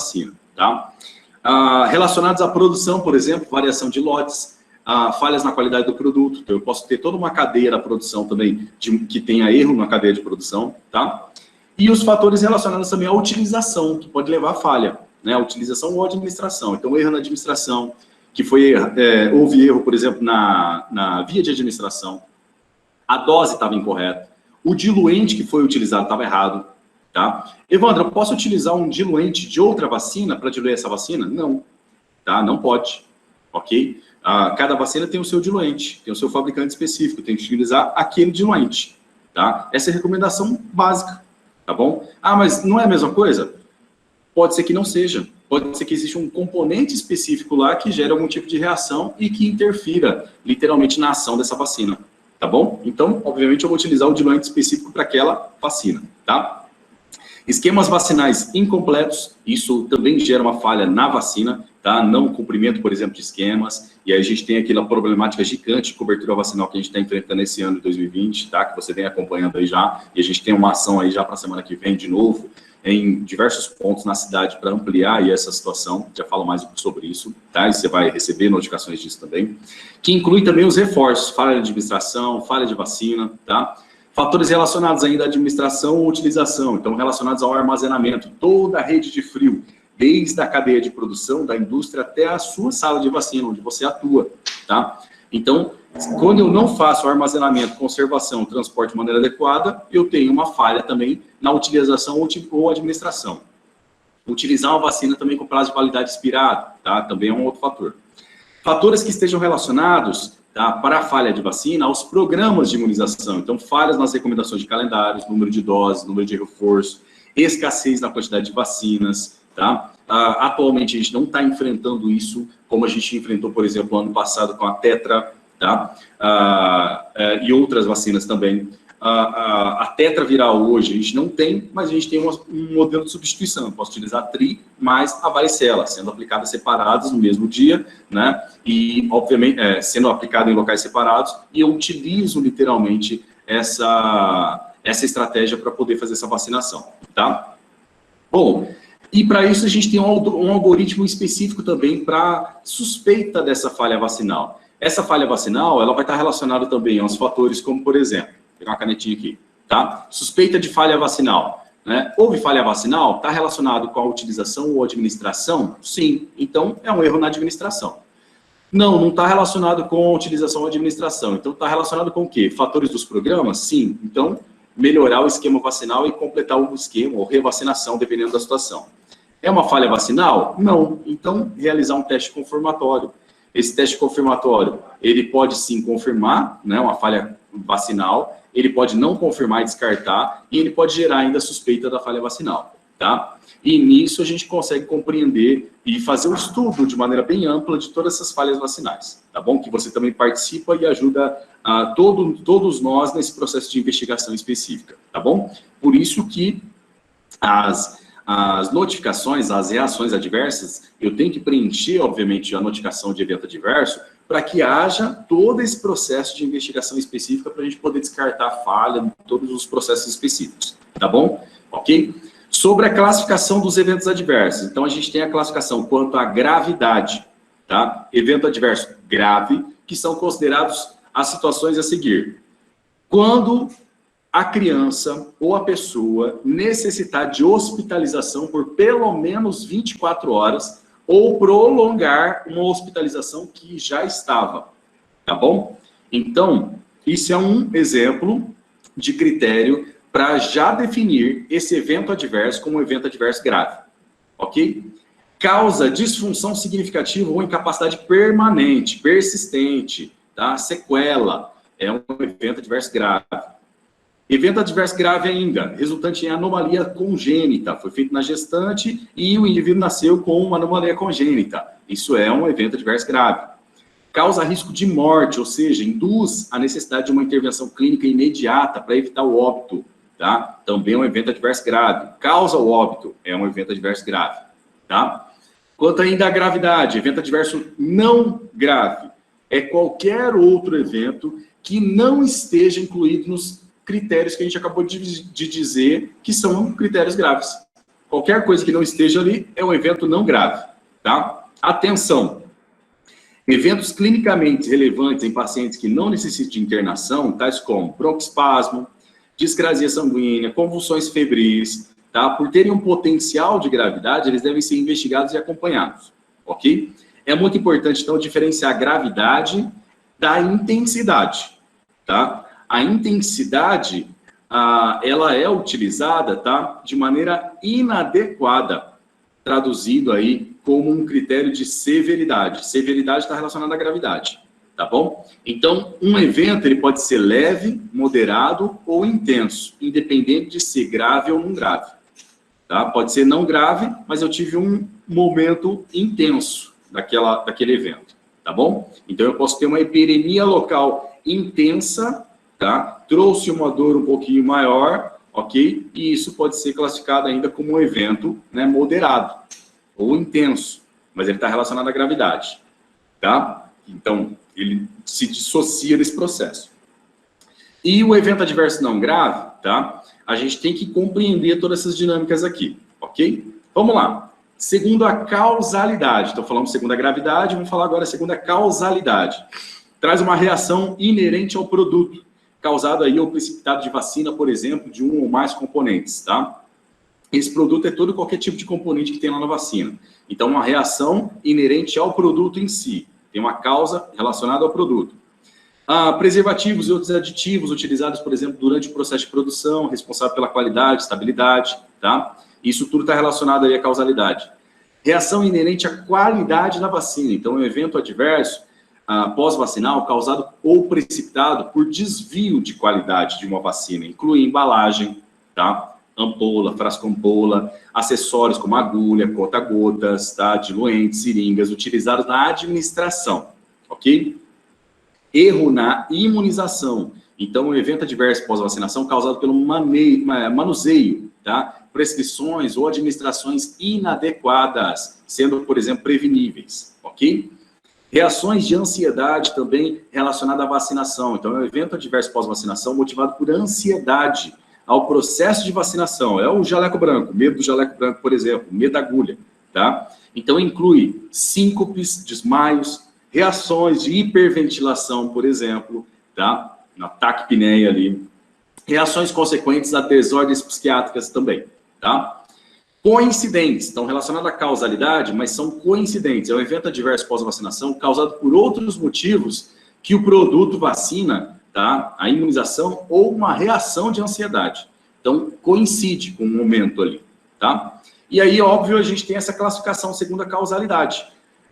vacina, tá? Relacionados à produção, por exemplo, variação de lotes, falhas na qualidade do produto. Então, eu posso ter toda uma cadeia da produção também que tenha erro na cadeia de produção, tá? E os fatores relacionados também à utilização, que pode levar a falha, né? A utilização ou administração. Então, erro na administração, que houve erro, por exemplo, na via de administração, a dose estava incorreta, o diluente que foi utilizado estava errado, tá? Evandro, eu posso utilizar um diluente de outra vacina para diluir essa vacina? Não, tá? Não pode, ok? Cada vacina tem o seu diluente, tem o seu fabricante específico, tem que utilizar aquele diluente, tá? Essa é a recomendação básica, tá bom? Mas não é a mesma coisa? Pode ser que não seja. Pode ser que exista um componente específico lá que gere algum tipo de reação e que interfira, literalmente, na ação dessa vacina, tá bom? Então, obviamente, eu vou utilizar o diluente específico para aquela vacina, tá? Esquemas vacinais incompletos, isso também gera uma falha na vacina, tá? Não cumprimento, por exemplo, de esquemas, e aí a gente tem aquela problemática gigante de cobertura vacinal que a gente está enfrentando esse ano de 2020, tá? Que você vem acompanhando aí já, e a gente tem uma ação aí já para a semana que vem de novo, em diversos pontos na cidade para ampliar aí essa situação, já falo mais sobre isso, tá? E você vai receber notificações disso também, que inclui também os reforços, falha de administração, falha de vacina, tá? Fatores relacionados ainda à administração ou utilização, então relacionados ao armazenamento, toda a rede de frio, desde a cadeia de produção da indústria até a sua sala de vacina, onde você atua, tá? Então, quando eu não faço o armazenamento, conservação, transporte de maneira adequada, eu tenho uma falha também na utilização ou administração. Utilizar uma vacina também com prazo de validade expirado, tá? Também é um outro fator. Fatores que estejam relacionados, tá, para a falha de vacina aos programas de imunização. Então, falhas nas recomendações de calendários, número de doses, número de reforço, escassez na quantidade de vacinas, tá? Atualmente, a gente não está enfrentando isso como a gente enfrentou, por exemplo, ano passado com a Tetra, tá? E outras vacinas também. A Tetra viral hoje a gente não tem, mas a gente tem um modelo de substituição. Eu posso utilizar a tri mais a varicela, sendo aplicadas separadas no mesmo dia, né? E, obviamente, sendo aplicada em locais separados, e eu utilizo literalmente essa estratégia para poder fazer essa vacinação, tá? Bom, e para isso a gente tem um algoritmo específico também para suspeita dessa falha vacinal. Essa falha vacinal, ela vai estar relacionada também aos fatores como, por exemplo, vou pegar uma canetinha aqui, tá? Suspeita de falha vacinal, né? Houve falha vacinal? Está relacionado com a utilização ou administração? Sim, então é um erro na administração. Não está relacionado com a utilização ou administração, então está relacionado com o quê? Fatores dos programas? Sim, então melhorar o esquema vacinal e completar o esquema ou revacinação, dependendo da situação. É uma falha vacinal? Não, então realizar um teste confirmatório. Esse teste confirmatório, ele pode sim confirmar, né, uma falha vacinal, ele pode não confirmar e descartar, e ele pode gerar ainda suspeita da falha vacinal, tá? E nisso a gente consegue compreender e fazer um estudo de maneira bem ampla de todas essas falhas vacinais, tá bom? Que você também participa e ajuda todos nós nesse processo de investigação específica, tá bom? Por isso que as notificações, as reações adversas, eu tenho que preencher, obviamente, a notificação de evento adverso para que haja todo esse processo de investigação específica para a gente poder descartar a falha em todos os processos específicos, tá bom? Ok? Sobre a classificação dos eventos adversos, então a gente tem a classificação quanto à gravidade, tá? Evento adverso grave, que são considerados as situações a seguir. Quando a criança ou a pessoa necessitar de hospitalização por pelo menos 24 horas ou prolongar uma hospitalização que já estava, tá bom? Então, isso é um exemplo de critério para já definir esse evento adverso como um evento adverso grave, ok? Causa disfunção significativa ou incapacidade permanente, persistente, tá? Sequela, é um evento adverso grave. Evento adverso grave ainda, resultante em anomalia congênita, foi feito na gestante e o indivíduo nasceu com uma anomalia congênita. Isso é um evento adverso grave. Causa risco de morte, ou seja, induz a necessidade de uma intervenção clínica imediata para evitar o óbito, tá? Também é um evento adverso grave. Causa o óbito, é um evento adverso grave, tá? Quanto ainda à gravidade, evento adverso não grave, é qualquer outro evento que não esteja incluído nos critérios que a gente acabou de dizer que são critérios graves, Qualquer coisa que não esteja ali é um evento não grave, tá? Atenção! Eventos clinicamente relevantes em pacientes que não necessitam de internação, tais como broncoespasmo, discrasia sanguínea, convulsões febris, tá? Por terem um potencial de gravidade, eles devem ser investigados e acompanhados, ok? É muito importante, então, diferenciar a gravidade da intensidade, tá? A intensidade, ela é utilizada, tá? De maneira inadequada, traduzido aí como um critério de severidade. Severidade está relacionada à gravidade, tá bom? Então, um evento ele pode ser leve, moderado ou intenso, independente de ser grave ou não grave, tá? Pode ser não grave, mas eu tive um momento intenso daquele evento, tá bom? Então, eu posso ter uma hiperemia local intensa, tá? Trouxe uma dor um pouquinho maior, ok? E isso pode ser classificado ainda como um evento, né, moderado ou intenso, mas ele está relacionado à gravidade, tá? Então, ele se dissocia desse processo. E o evento adverso não grave, tá? A gente tem que compreender todas essas dinâmicas aqui, ok? Vamos lá. Segundo a causalidade, então falamos segundo a gravidade, vamos falar agora segundo a causalidade. Traz uma reação inerente ao produto, causado aí ao precipitado de vacina, por exemplo, de um ou mais componentes, tá? Esse produto é todo qualquer tipo de componente que tem lá na vacina. Então, uma reação inerente ao produto em si. Tem uma causa relacionada ao produto. Preservativos e outros aditivos utilizados, por exemplo, durante o processo de produção, responsável pela qualidade, estabilidade, tá? Isso tudo está relacionado aí à causalidade. Reação inerente à qualidade da vacina. Então, um evento adverso pós-vacinal causado ou precipitado por desvio de qualidade de uma vacina. Inclui embalagem, tá? Ampola, frasco-ampola, acessórios como agulha, conta-gotas, tá? Diluentes, seringas, utilizados na administração, ok? Erro na imunização. Então, um evento adverso pós-vacinação causado pelo manuseio, tá? Prescrições ou administrações inadequadas, sendo, por exemplo, preveníveis, ok? Reações de ansiedade também relacionadas à vacinação. Então, é um evento adverso pós-vacinação motivado por ansiedade ao processo de vacinação. É o jaleco branco, medo do jaleco branco, por exemplo, medo da agulha, tá? Então, inclui síncopes, desmaios, reações de hiperventilação, por exemplo, tá? No ataque pneia ali. Reações consequentes a desordens psiquiátricas também, tá? Coincidentes, estão relacionadas à causalidade, mas são coincidentes. É um evento adverso pós-vacinação causado por outros motivos que o produto vacina, tá? A imunização ou uma reação de ansiedade. Então, coincide com o momento ali, tá? E aí, óbvio, a gente tem essa classificação segundo a causalidade,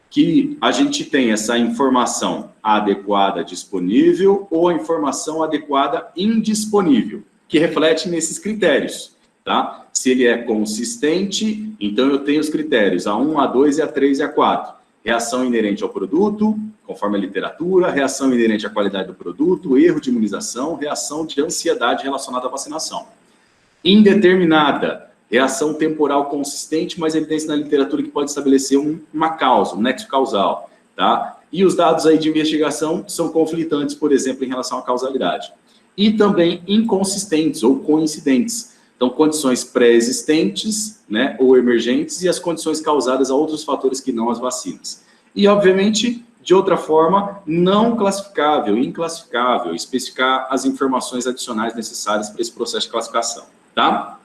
que a gente tem essa informação adequada disponível ou a informação adequada indisponível, que reflete nesses critérios, tá? Se ele é consistente, então eu tenho os critérios A1, A2, A3 e A4. Reação inerente ao produto, conforme a literatura, reação inerente à qualidade do produto, erro de imunização, reação de ansiedade relacionada à vacinação. Indeterminada, reação temporal consistente, mas evidência na literatura que pode estabelecer uma causa, um nexo causal, tá? E os dados aí de investigação são conflitantes, por exemplo, em relação à causalidade. E também inconsistentes ou coincidentes. Então, condições pré-existentes, né, ou emergentes, e as condições causadas a outros fatores que não as vacinas. E, obviamente, de outra forma, não classificável, inclassificável, especificar as informações adicionais necessárias para esse processo de classificação, tá?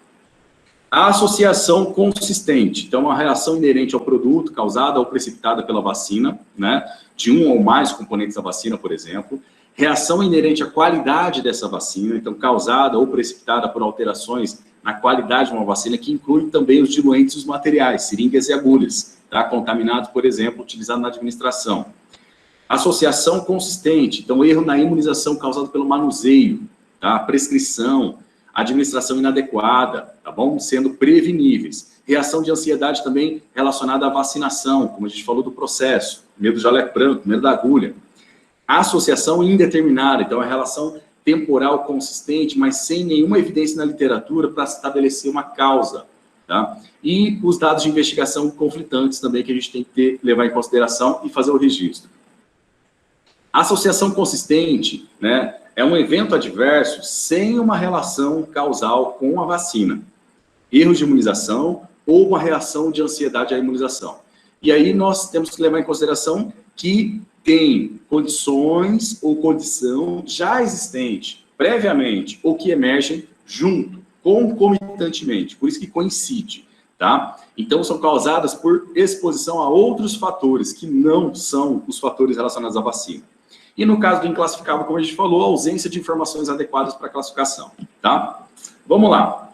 A associação consistente, então, uma reação inerente ao produto causada ou precipitada pela vacina, né, de um ou mais componentes da vacina, por exemplo. Reação inerente à qualidade dessa vacina, então causada ou precipitada por alterações na qualidade de uma vacina, que inclui também os diluentes e os materiais, seringas e agulhas, tá? Contaminados, por exemplo, utilizados na administração. Associação consistente, então erro na imunização causado pelo manuseio, tá? Prescrição, administração inadequada, tá bom? Sendo preveníveis. Reação de ansiedade também relacionada à vacinação, como a gente falou do processo, medo do jaleco branco, medo da agulha. Associação indeterminada, então a relação temporal consistente, mas sem nenhuma evidência na literatura para estabelecer uma causa, tá? E os dados de investigação conflitantes também que a gente tem que levar em consideração e fazer o registro. Associação consistente, né, é um evento adverso sem uma relação causal com a vacina. Erros de imunização ou uma reação de ansiedade à imunização. E aí nós temos que levar em consideração que tem condições ou condição já existente, previamente, ou que emergem junto, concomitantemente, por isso que coincide, tá? Então, são causadas por exposição a outros fatores que não são os fatores relacionados à vacina. E no caso do inclassificável, como a gente falou, a ausência de informações adequadas para a classificação, tá? Vamos lá.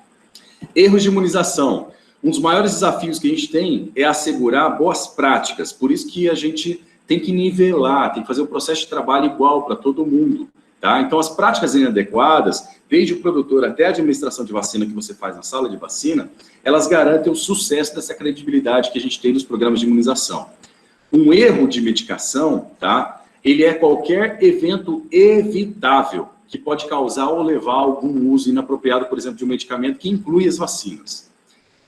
Erros de imunização. Um dos maiores desafios que a gente tem é assegurar boas práticas, por isso que a gente tem que nivelar, tem que fazer o processo de trabalho igual para todo mundo, tá? Então, as práticas inadequadas, desde o produtor até a administração de vacina que você faz na sala de vacina, elas garantem o sucesso dessa credibilidade que a gente tem nos programas de imunização. Um erro de medicação, tá? Ele é qualquer evento evitável que pode causar ou levar a algum uso inapropriado, por exemplo, de um medicamento que inclui as vacinas.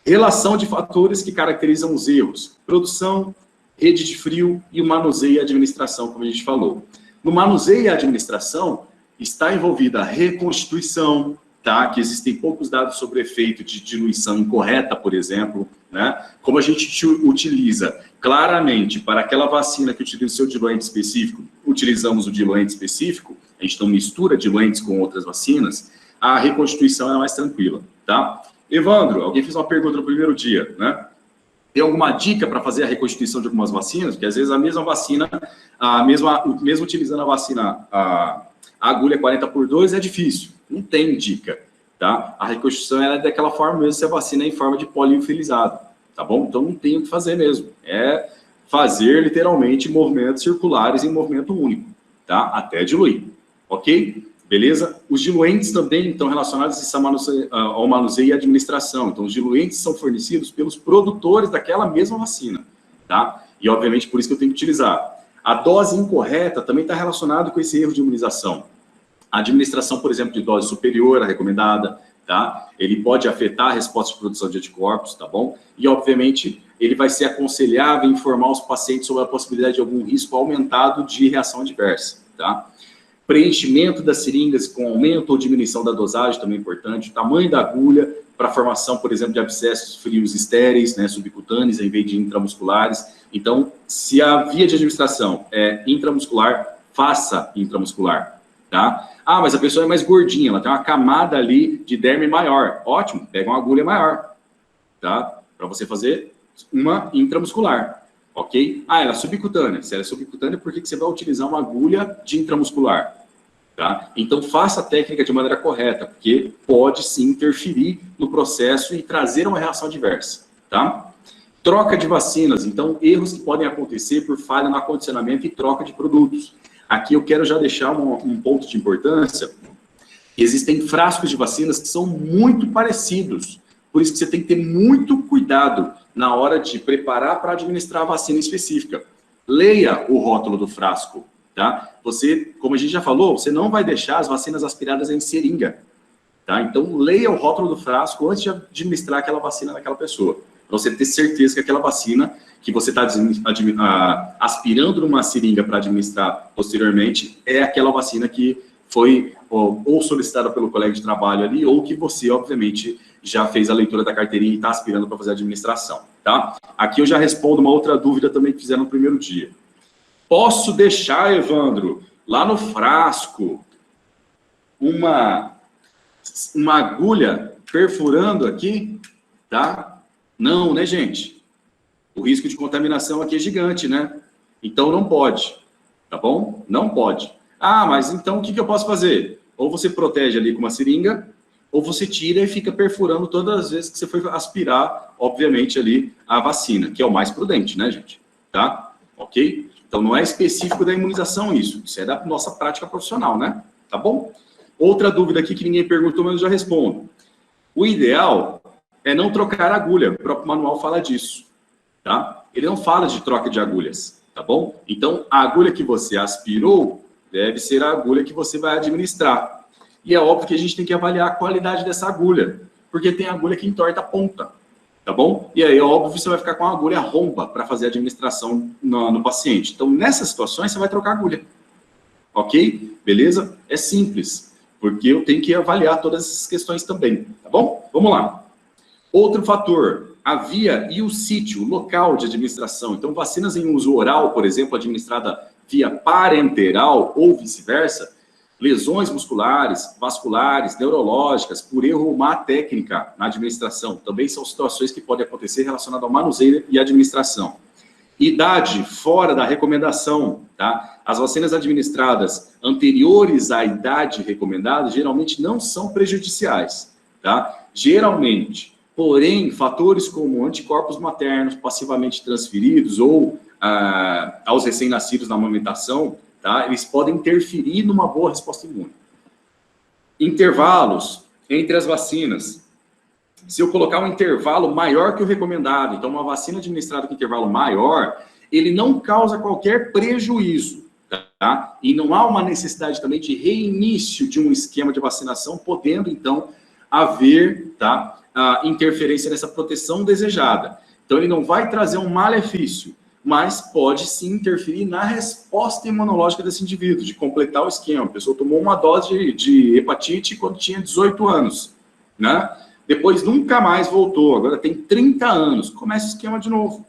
Relação de fatores que caracterizam os erros. Produção, rede de frio e o manuseio e administração, como a gente falou. No manuseio e administração, está envolvida a reconstituição, tá? Que existem poucos dados sobre o efeito de diluição incorreta, por exemplo, né? Como a gente utiliza claramente para aquela vacina que utiliza o seu diluente específico, utilizamos o diluente específico, a gente não mistura diluentes com outras vacinas, a reconstituição é mais tranquila, tá? Evandro, alguém fez uma pergunta no primeiro dia, né? Tem alguma dica para fazer a reconstituição de algumas vacinas? Porque às vezes a mesma vacina, mesmo utilizando a vacina, a agulha 40x2 é difícil, não tem dica, tá? A reconstituição ela é daquela forma mesmo se a vacina é em forma de poliofilizado, tá bom? Então não tem o que fazer mesmo, é fazer literalmente movimentos circulares em movimento único, tá? Até diluir, ok? Beleza? Os diluentes também estão relacionados ao manuseio e administração. Então, os diluentes são fornecidos pelos produtores daquela mesma vacina, tá? E, obviamente, por isso que eu tenho que utilizar. A dose incorreta também está relacionada com esse erro de imunização. A administração, por exemplo, de dose superior à recomendada, tá? Ele pode afetar a resposta de produção de anticorpos, tá bom? E, obviamente, ele vai ser aconselhável informar os pacientes sobre a possibilidade de algum risco aumentado de reação adversa, tá? Preenchimento das seringas com aumento ou diminuição da dosagem também é importante. O tamanho da agulha para a formação, por exemplo, de abscessos frios estéreis, né, subcutâneos, em vez de intramusculares. Então, se a via de administração é intramuscular, faça intramuscular, tá? Ah, mas a pessoa é mais gordinha, ela tem uma camada ali de derme maior. Ótimo, pega uma agulha maior, tá? Para você fazer uma intramuscular, ok? Ah, ela é subcutânea. Se ela é subcutânea, por que você vai utilizar uma agulha de intramuscular? Tá? Então, faça a técnica de maneira correta, porque pode sim interferir no processo e trazer uma reação adversa, tá? Troca de vacinas, então, erros que podem acontecer por falha no acondicionamento e troca de produtos. Aqui eu quero já deixar um ponto de importância. Existem frascos de vacinas que são muito parecidos, por isso que você tem que ter muito cuidado na hora de preparar para administrar a vacina específica. Leia o rótulo do frasco. Tá? Você, como a gente já falou, você não vai deixar as vacinas aspiradas em seringa. Tá? Então, leia o rótulo do frasco antes de administrar aquela vacina naquela pessoa. Para você ter certeza que aquela vacina que você está aspirando numa seringa para administrar posteriormente é aquela vacina que foi ou solicitada pelo colega de trabalho ali, ou que você, obviamente, já fez a leitura da carteirinha e está aspirando para fazer a administração. Tá? Aqui eu já respondo uma outra dúvida também que fizeram no primeiro dia. Posso deixar, Evandro, lá no frasco, uma agulha perfurando aqui, tá? Não, né, gente? O risco de contaminação aqui é gigante, né? Então não pode, tá bom? Não pode. Ah, mas então o que eu posso fazer? Ou você protege ali com uma seringa, ou você tira e fica perfurando todas as vezes que você for aspirar, obviamente, ali a vacina, que é o mais prudente, né, gente? Tá? Ok? Então, não é específico da imunização isso é da nossa prática profissional, né? Tá bom? Outra dúvida aqui que ninguém perguntou, mas eu já respondo. O ideal é não trocar agulha, o próprio manual fala disso, tá? Ele não fala de troca de agulhas, tá bom? Então, a agulha que você aspirou deve ser a agulha que você vai administrar. E é óbvio que a gente tem que avaliar a qualidade dessa agulha, porque tem agulha que entorta a ponta. Tá bom? E aí, óbvio, você vai ficar com uma agulha romba para fazer a administração no paciente. Então, nessas situações, você vai trocar a agulha. Ok? Beleza? É simples, porque eu tenho que avaliar todas essas questões também. Tá bom? Vamos lá. Outro fator, a via e o sítio, o local de administração. Então, vacinas em uso oral, por exemplo, administrada via parenteral ou vice-versa, lesões musculares, vasculares, neurológicas, por erro ou má técnica na administração. Também são situações que podem acontecer relacionadas ao manuseio e administração. Idade fora da recomendação, tá? As vacinas administradas anteriores à idade recomendada geralmente não são prejudiciais, tá? Geralmente, porém, fatores como anticorpos maternos passivamente transferidos ou aos recém-nascidos na amamentação, tá? Eles podem interferir numa boa resposta imune. Intervalos entre as vacinas. Se eu colocar um intervalo maior que o recomendado, então uma vacina administrada com intervalo maior, ele não causa qualquer prejuízo, tá? E não há uma necessidade também de reinício de um esquema de vacinação, podendo, então, haver, tá, a interferência nessa proteção desejada. Então, ele não vai trazer um malefício, mas pode sim interferir na resposta imunológica desse indivíduo, de completar o esquema. A pessoa tomou uma dose de hepatite quando tinha 18 anos, né? Depois nunca mais voltou, agora tem 30 anos, começa o esquema de novo,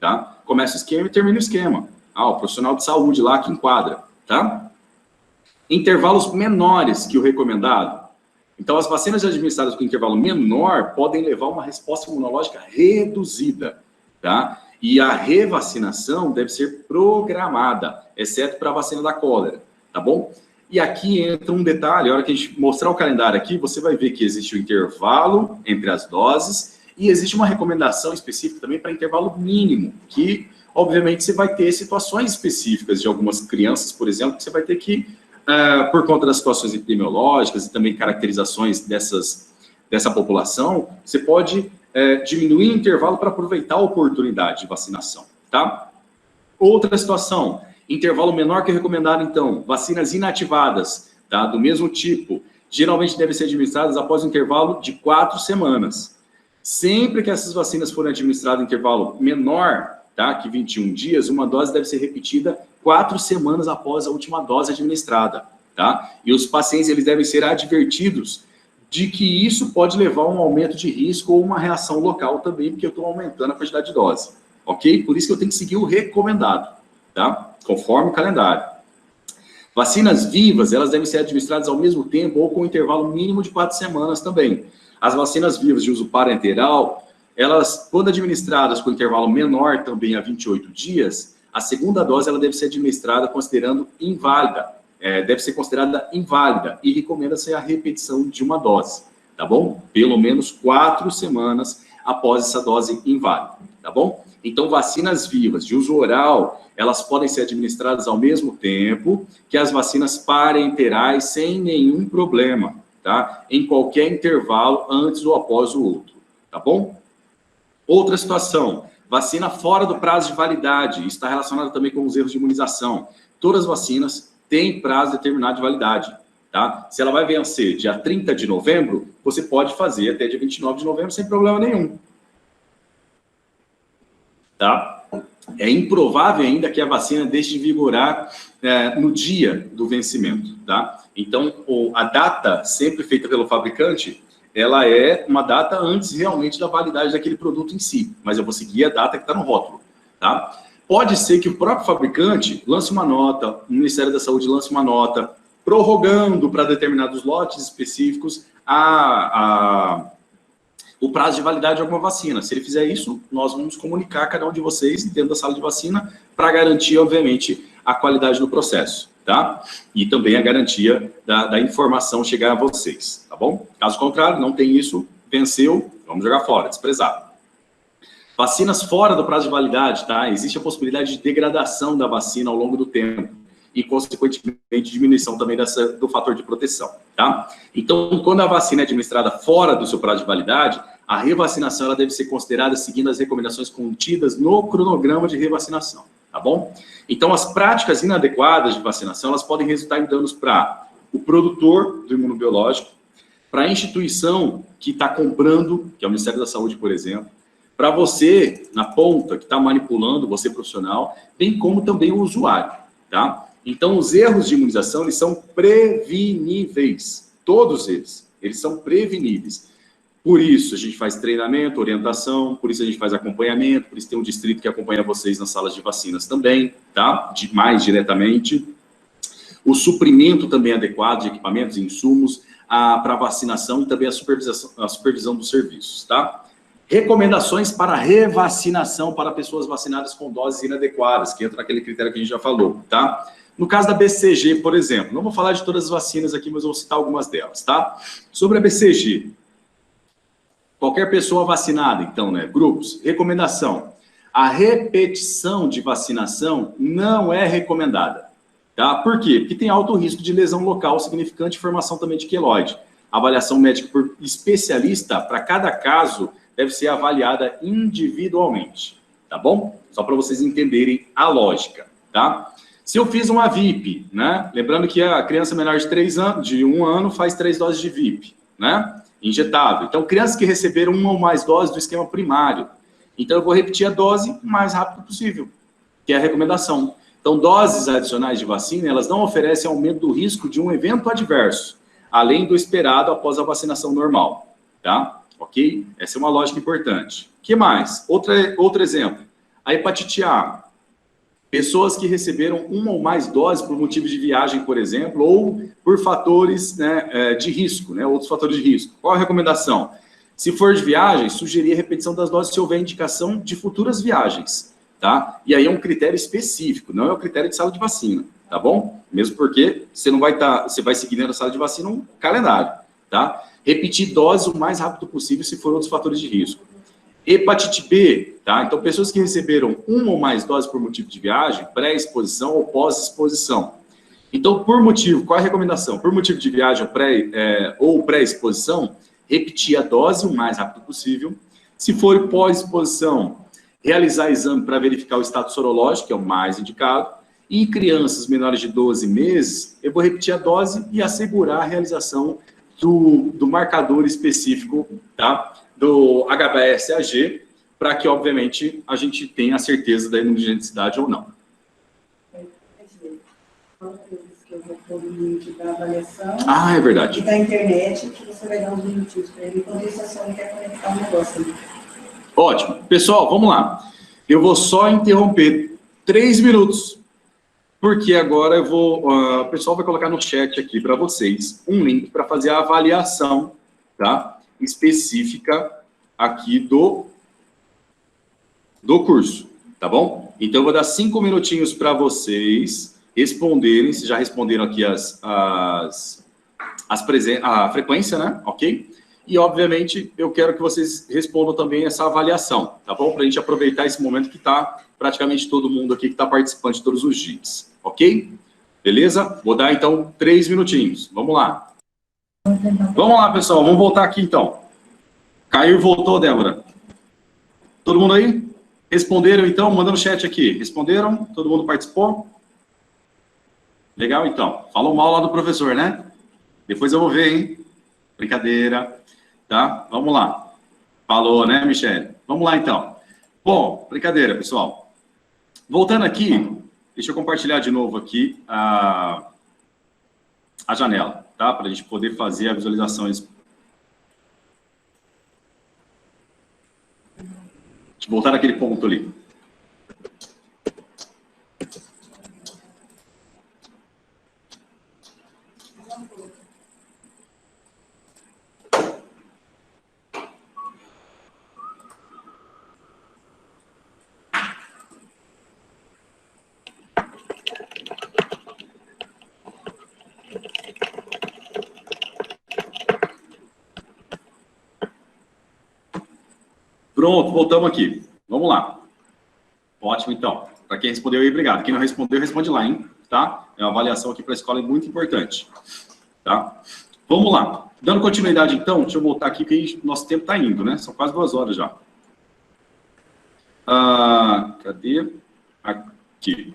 tá? Começa o esquema e termina o esquema. O profissional de saúde lá que enquadra, tá? Intervalos menores que o recomendado. Então, as vacinas administradas com intervalo menor podem levar a uma resposta imunológica reduzida, tá? E a revacinação deve ser programada, exceto para a vacina da cólera, tá bom? E aqui entra um detalhe, a hora que a gente mostrar o calendário aqui, você vai ver que existe o intervalo entre as doses e existe uma recomendação específica também para intervalo mínimo, que, obviamente, você vai ter situações específicas de algumas crianças, por exemplo, que você vai ter que, por conta das situações epidemiológicas e também caracterizações dessa população, você pode diminuir o intervalo para aproveitar a oportunidade de vacinação, tá? Outra situação, intervalo menor que o recomendado, então, vacinas inativadas, tá? Do mesmo tipo, geralmente devem ser administradas após um intervalo de 4 semanas. Sempre que essas vacinas forem administradas em intervalo menor, tá? Que 21 dias, uma dose deve ser repetida 4 semanas após a última dose administrada, tá? E os pacientes, eles devem ser advertidos de que isso pode levar a um aumento de risco ou uma reação local também, porque eu estou aumentando a quantidade de dose, ok? Por isso que eu tenho que seguir o recomendado, tá? Conforme o calendário. Vacinas vivas, elas devem ser administradas ao mesmo tempo ou com um intervalo mínimo de 4 semanas também. As vacinas vivas de uso parenteral, elas, quando administradas com intervalo menor também a 28 dias, a segunda dose ela deve ser administrada considerando inválida. Deve ser considerada inválida e recomenda-se a repetição de uma dose, tá bom? Pelo menos 4 semanas após essa dose inválida, tá bom? Então, vacinas vivas de uso oral, elas podem ser administradas ao mesmo tempo que as vacinas parenterais sem nenhum problema, tá? Em qualquer intervalo antes ou após o outro, tá bom? Outra situação, vacina fora do prazo de validade, isso está relacionado também com os erros de imunização. Todas as vacinas têm prazo determinado de validade, tá? Se ela vai vencer dia 30 de novembro, você pode fazer até dia 29 de novembro sem problema nenhum, tá? É improvável ainda que a vacina deixe de vigorar no dia do vencimento, tá? Então, a data sempre feita pelo fabricante, ela é uma data antes realmente da validade daquele produto em si, mas eu vou seguir a data que está no rótulo, tá? Pode ser que o próprio fabricante lance uma nota, o Ministério da Saúde lance uma nota, prorrogando para determinados lotes específicos o prazo de validade de alguma vacina. Se ele fizer isso, nós vamos comunicar a cada um de vocês dentro da sala de vacina para garantir, obviamente, a qualidade do processo, tá? E também a garantia da informação chegar a vocês, tá bom? Caso contrário, não tem isso, venceu, vamos jogar fora, desprezado. Vacinas fora do prazo de validade, tá? Existe a possibilidade de degradação da vacina ao longo do tempo e, consequentemente, diminuição também do fator de proteção, tá? Então, quando a vacina é administrada fora do seu prazo de validade, a revacinação ela deve ser considerada seguindo as recomendações contidas no cronograma de revacinação, tá bom? Então, as práticas inadequadas de vacinação, elas podem resultar em danos para o produtor do imunobiológico, para a instituição que está comprando, que é o Ministério da Saúde, por exemplo, para você, na ponta, que está manipulando, você profissional, bem como também o usuário, tá? Então, os erros de imunização, eles são preveníveis, todos eles são preveníveis. Por isso, a gente faz treinamento, orientação, por isso a gente faz acompanhamento, por isso tem um distrito que acompanha vocês nas salas de vacinas também, tá? Mais diretamente. O suprimento também adequado de equipamentos e insumos para vacinação e também a supervisão dos serviços, tá? Recomendações para revacinação para pessoas vacinadas com doses inadequadas, que entra naquele critério que a gente já falou, tá? No caso da BCG, por exemplo, não vou falar de todas as vacinas aqui, mas vou citar algumas delas, tá? Sobre a BCG, qualquer pessoa vacinada, então, né? Grupos, recomendação. A repetição de vacinação não é recomendada, tá? Por quê? Porque tem alto risco de lesão local significante e formação também de queloide. A avaliação médica por especialista, para cada caso, deve ser avaliada individualmente, tá bom? Só para vocês entenderem a lógica, tá? Se eu fiz uma VIP, né? Lembrando que a criança menor de 3 anos, de 1 ano, faz 3 doses de VIP, né? Injetável. Então, crianças que receberam uma ou mais doses do esquema primário. Então, eu vou repetir a dose o mais rápido possível, que é a recomendação. Então, doses adicionais de vacina, elas não oferecem aumento do risco de um evento adverso, além do esperado após a vacinação normal, tá? Ok? Essa é uma lógica importante. O que mais? Outro exemplo. A hepatite A. Pessoas que receberam uma ou mais doses por motivo de viagem, por exemplo, ou por fatores, né, de risco, né, outros fatores de risco. Qual a recomendação? Se for de viagem, sugerir a repetição das doses se houver indicação de futuras viagens, tá? E aí é um critério específico, não é o critério de sala de vacina, tá bom? Mesmo porque você não vai você vai seguir na sala de vacina um calendário, tá? Repetir doses o mais rápido possível se for outros fatores de risco. Hepatite B, tá? Então, pessoas que receberam uma ou mais doses por motivo de viagem, pré-exposição ou pós-exposição. Então, por motivo, qual é a recomendação? Por motivo de viagem ou pré-exposição, repetir a dose o mais rápido possível. Se for pós-exposição, realizar exame para verificar o status sorológico, que é o mais indicado. E em crianças menores de 12 meses, eu vou repetir a dose e assegurar a realização do marcador específico, tá? Do HBsAg, para que, obviamente, a gente tenha a certeza da imunogenicidade ou não. Da avaliação. Ah, é verdade. E da internet, que você vai dar uns minutinhos para ele, quando isso a só quer conectar um negócio ali. Ótimo. Pessoal, vamos lá. Eu vou só interromper 3 minutos, porque agora o pessoal vai colocar no chat aqui para vocês um link para fazer a avaliação, tá? Específica aqui do curso, tá bom? Então, eu vou dar 5 minutinhos para vocês responderem, se já responderam aqui a frequência, né? Ok? E, obviamente, eu quero que vocês respondam também essa avaliação, tá bom? Para a gente aproveitar esse momento que está praticamente todo mundo aqui que está participando de todos os dias, ok? Beleza? Vou dar, então, 3 minutinhos. Vamos lá. Vamos lá, pessoal. Vamos voltar aqui, então. Caiu e voltou, Débora. Todo mundo aí? Responderam, então? Mandando chat aqui. Responderam? Todo mundo participou? Legal, então. Falou mal lá do professor, né? Depois eu vou ver, hein? Brincadeira. Tá? Vamos lá. Falou, né, Michele? Vamos lá, então. Bom, brincadeira, pessoal. Voltando aqui, deixa eu compartilhar de novo aqui a janela, tá? Para a gente poder fazer a visualização. Deixa eu voltar naquele ponto ali. Pronto, voltamos aqui. Vamos lá. Ótimo, então. Para quem respondeu aí, obrigado. Quem não respondeu, responde lá, hein? Tá? É uma avaliação aqui para a escola, é muito importante. Tá? Vamos lá. Dando continuidade, então, deixa eu voltar aqui, que nosso tempo está indo, né? São quase 2 horas já. Cadê? Aqui.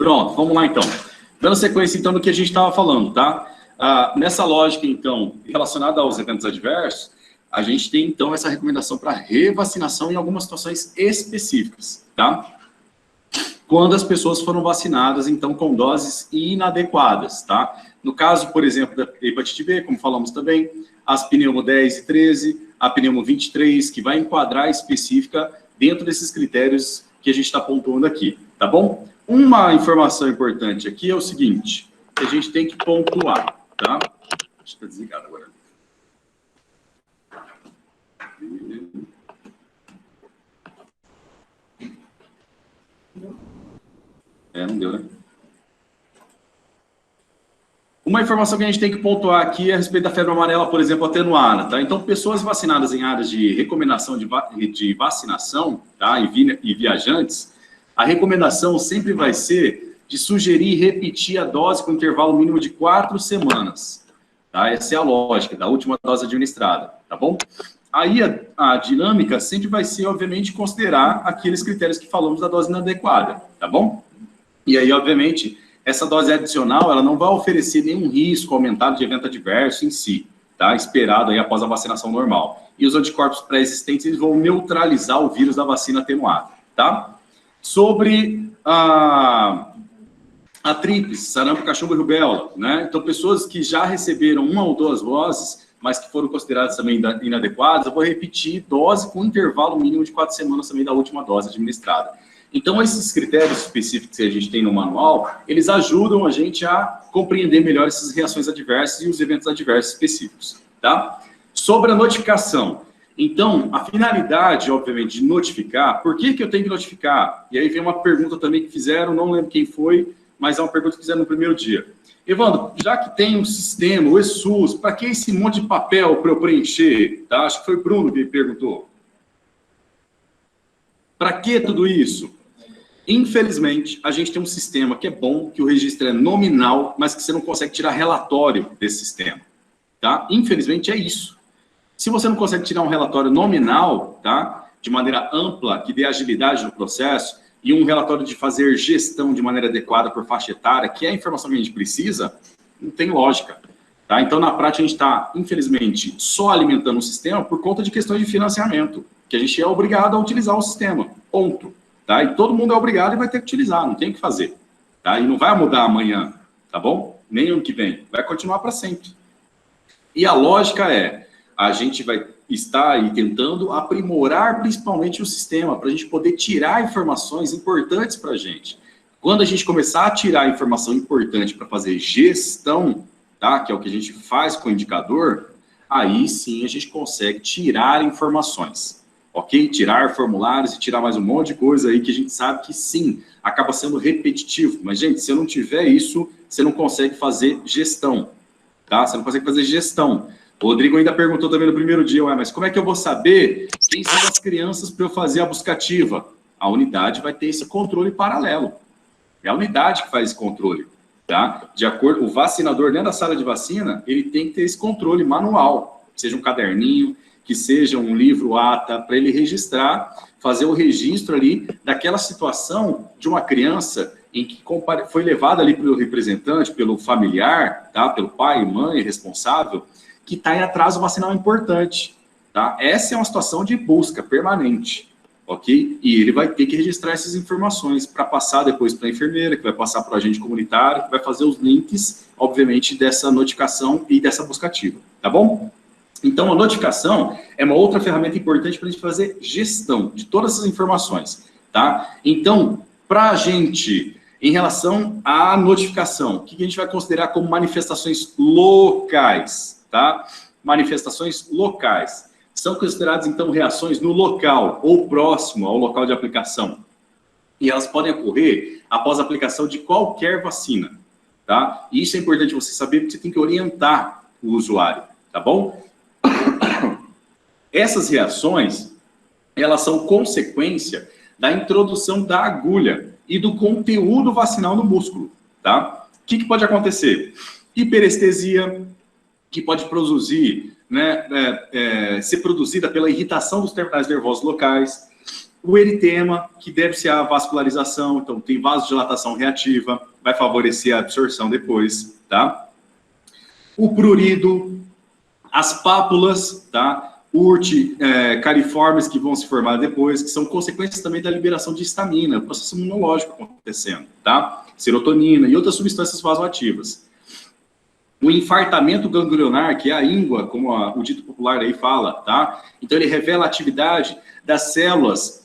Pronto, vamos lá então. Dando sequência então do que a gente estava falando, tá? Nessa lógica então, relacionada aos eventos adversos, a gente tem então essa recomendação para revacinação em algumas situações específicas, tá? Quando as pessoas foram vacinadas então com doses inadequadas, tá? No caso, por exemplo, da hepatite B, como falamos também, as pneumo 10 e 13, a pneumo 23, que vai enquadrar específica dentro desses critérios que a gente está pontuando aqui, tá bom? Uma informação importante aqui é o seguinte, que a gente tem que pontuar, tá? Deixa eu desligar agora. Não deu, né? Uma informação que a gente tem que pontuar aqui é a respeito da febre amarela, por exemplo, atenuada, tá? Então, pessoas vacinadas em áreas de recomendação de vacinação, tá? E viajantes, a recomendação sempre vai ser de sugerir repetir a dose com intervalo mínimo de 4 semanas, tá? Essa é a lógica da última dose administrada, tá bom? Aí a dinâmica sempre vai ser, obviamente, considerar aqueles critérios que falamos da dose inadequada, tá bom? E aí, obviamente, essa dose adicional, ela não vai oferecer nenhum risco aumentado de evento adverso em si, tá? Esperado aí após a vacinação normal. E os anticorpos pré-existentes, eles vão neutralizar o vírus da vacina atenuada, tá? Sobre a tríplice, sarampo, cachumba e rubéola, né? Então, pessoas que já receberam 1 ou 2 doses, mas que foram consideradas também inadequadas, eu vou repetir dose com intervalo mínimo de 4 semanas também da última dose administrada. Então, esses critérios específicos que a gente tem no manual, eles ajudam a gente a compreender melhor essas reações adversas e os eventos adversos específicos, tá? Sobre a notificação. Então, a finalidade, obviamente, de notificar, por que eu tenho que notificar? E aí vem uma pergunta também que fizeram, não lembro quem foi, mas é uma pergunta que fizeram no primeiro dia. Evandro, já que tem um sistema, o eSUS, para que esse monte de papel para eu preencher? Tá? Acho que foi o Bruno que perguntou. Para que tudo isso? Infelizmente, a gente tem um sistema que é bom, que o registro é nominal, mas que você não consegue tirar relatório desse sistema. Tá? Infelizmente, é isso. Se você não consegue tirar um relatório nominal, tá? De maneira ampla, que dê agilidade no processo, e um relatório de fazer gestão de maneira adequada por faixa etária, que é a informação que a gente precisa, não tem lógica. Tá? Então, na prática, a gente está, infelizmente, só alimentando o sistema por conta de questões de financiamento, que a gente é obrigado a utilizar o sistema, ponto. Tá? E todo mundo é obrigado e vai ter que utilizar, não tem o que fazer. Tá? E não vai mudar amanhã, tá bom? Nem ano que vem, vai continuar para sempre. E a lógica é, a gente vai estar aí tentando aprimorar principalmente o sistema, para a gente poder tirar informações importantes para a gente. Quando a gente começar a tirar informação importante para fazer gestão, tá? Que é o que a gente faz com o indicador, aí sim a gente consegue tirar informações, ok? Tirar formulários e tirar mais um monte de coisa aí que a gente sabe que sim, acaba sendo repetitivo. Mas, gente, se eu não tiver isso, você não consegue fazer gestão, tá? Você não consegue fazer gestão. O Rodrigo ainda perguntou também no primeiro dia, mas como é que eu vou saber quem são as crianças para eu fazer a buscativa? A unidade vai ter esse controle paralelo. É a unidade que faz esse controle, tá? De acordo, o vacinador dentro da sala de vacina, ele tem que ter esse controle manual, que seja um caderninho, que seja um livro ata, para ele registrar, fazer o registro ali daquela situação de uma criança em que foi levada ali pelo representante, pelo familiar, tá? Pelo pai, mãe, responsável, que está em atraso vacinal importante, tá? Essa é uma situação de busca permanente, ok? E ele vai ter que registrar essas informações para passar depois para a enfermeira, que vai passar para o agente comunitário, que vai fazer os links, obviamente, dessa notificação e dessa buscativa, tá bom? Então, a notificação é uma outra ferramenta importante para a gente fazer gestão de todas essas informações, tá? Então, para a gente, em relação à notificação, o que a gente vai considerar como manifestações locais, tá? Manifestações locais. São consideradas, então, reações no local ou próximo ao local de aplicação. E elas podem ocorrer após a aplicação de qualquer vacina, tá? E isso é importante você saber, porque você tem que orientar o usuário, tá bom? Essas reações, elas são consequência da introdução da agulha e do conteúdo vacinal no músculo, tá? O que pode acontecer? Hiperestesia, que pode produzir, né, ser produzida pela irritação dos terminais nervosos locais, O eritema, que deve ser a vascularização, então tem vasodilatação reativa, vai favorecer a absorção depois, tá? O prurido, as pápulas, tá? Cariformes que vão se formar depois, que são consequências também da liberação de histamina, o processo imunológico acontecendo, tá? Serotonina e outras substâncias vasoativas. O infartamento ganglionar, que é a íngua, como o dito popular aí fala, tá? Então ele revela a atividade das células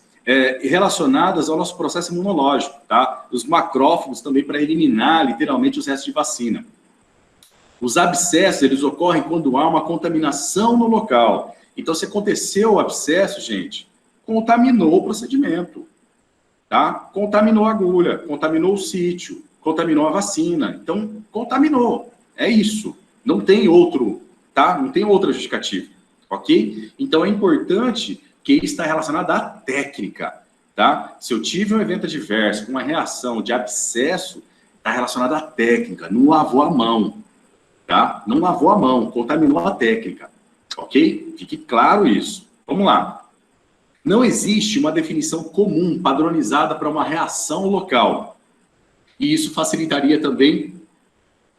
relacionadas ao nosso processo imunológico, tá? Os macrófagos também para eliminar literalmente os restos de vacina. Os abscessos, eles ocorrem quando há uma contaminação no local. Então, se aconteceu o abscesso, gente, contaminou o procedimento, tá? Contaminou a agulha, contaminou o sítio, contaminou a vacina. Então, contaminou. É isso. Não tem outro, tá? Não tem outra justificativa, ok? Então, é importante que ele está relacionado à técnica, tá? Se eu tive um evento adverso com uma reação de abscesso, está relacionado à técnica, não lavou a mão, tá? Não lavou a mão, contaminou a técnica, ok? Fique claro isso. Vamos lá. Não existe uma definição comum, padronizada para uma reação local. E isso facilitaria também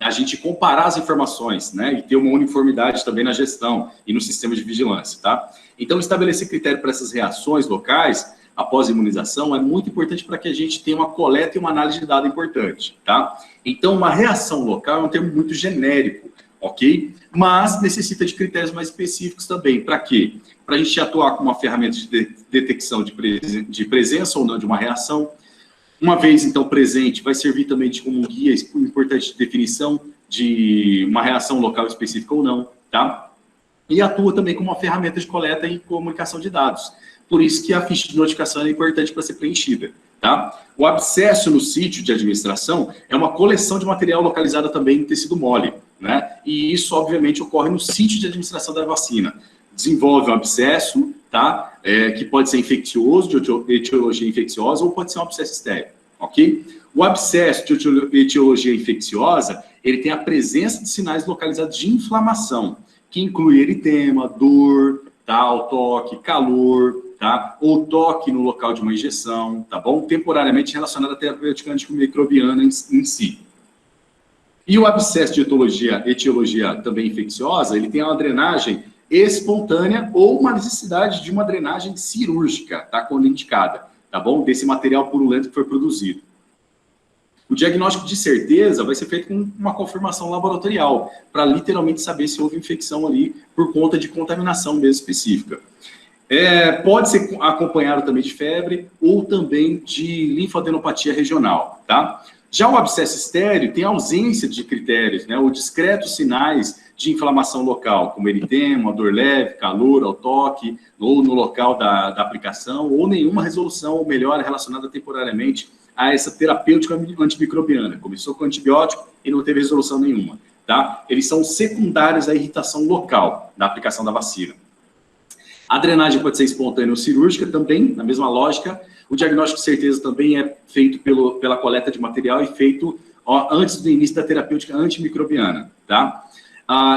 a gente comparar as informações, né? E ter uma uniformidade também na gestão e no sistema de vigilância, tá? Então, estabelecer critério para essas reações locais após a imunização é muito importante para que a gente tenha uma coleta e uma análise de dados importante, tá? Então, uma reação local é um termo muito genérico, ok? Mas necessita de critérios mais específicos também. Para quê? Para a gente atuar com uma ferramenta de detecção de presença ou não de uma reação. Uma vez, então, presente, vai servir também como um guia importante de definição de uma reação local específica ou não, tá? E atua também como uma ferramenta de coleta e comunicação de dados. Por isso que a ficha de notificação é importante para ser preenchida, tá? O abscesso no sítio de administração é uma coleção de material localizada também em tecido mole, né? E isso, obviamente, ocorre no sítio de administração da vacina. Desenvolve um abscesso, tá? Que pode ser infeccioso, de etiologia infecciosa, ou pode ser um abscesso estéril, ok? O abscesso de etiologia infecciosa, ele tem a presença de sinais localizados de inflamação, que inclui eritema, dor, tá? O toque, calor, tá? Ou toque no local de uma injeção, tá bom? Temporariamente relacionado à terapêutica antimicrobiana em si. E o abscesso de etiologia também infecciosa, ele tem uma drenagem espontânea ou uma necessidade de uma drenagem cirúrgica, tá? Quando indicada, tá bom? Desse material purulento que foi produzido. O diagnóstico de certeza vai ser feito com uma confirmação laboratorial, para literalmente saber se houve infecção ali por conta de contaminação mesmo específica. Pode ser acompanhado também de febre ou também de linfadenopatia regional, tá? Já o abscesso estéreo tem ausência de critérios, né? Ou discretos sinais de inflamação local, como eritema, dor leve, calor ao toque, ou no local da aplicação, ou nenhuma resolução ou melhora relacionada temporariamente a essa terapêutica antimicrobiana. Começou com antibiótico e não teve resolução nenhuma, tá? Eles são secundários à irritação local da aplicação da vacina. A drenagem pode ser espontânea ou cirúrgica também, na mesma lógica. O diagnóstico de certeza também é feito pela coleta de material e feito antes do início da terapêutica antimicrobiana, tá?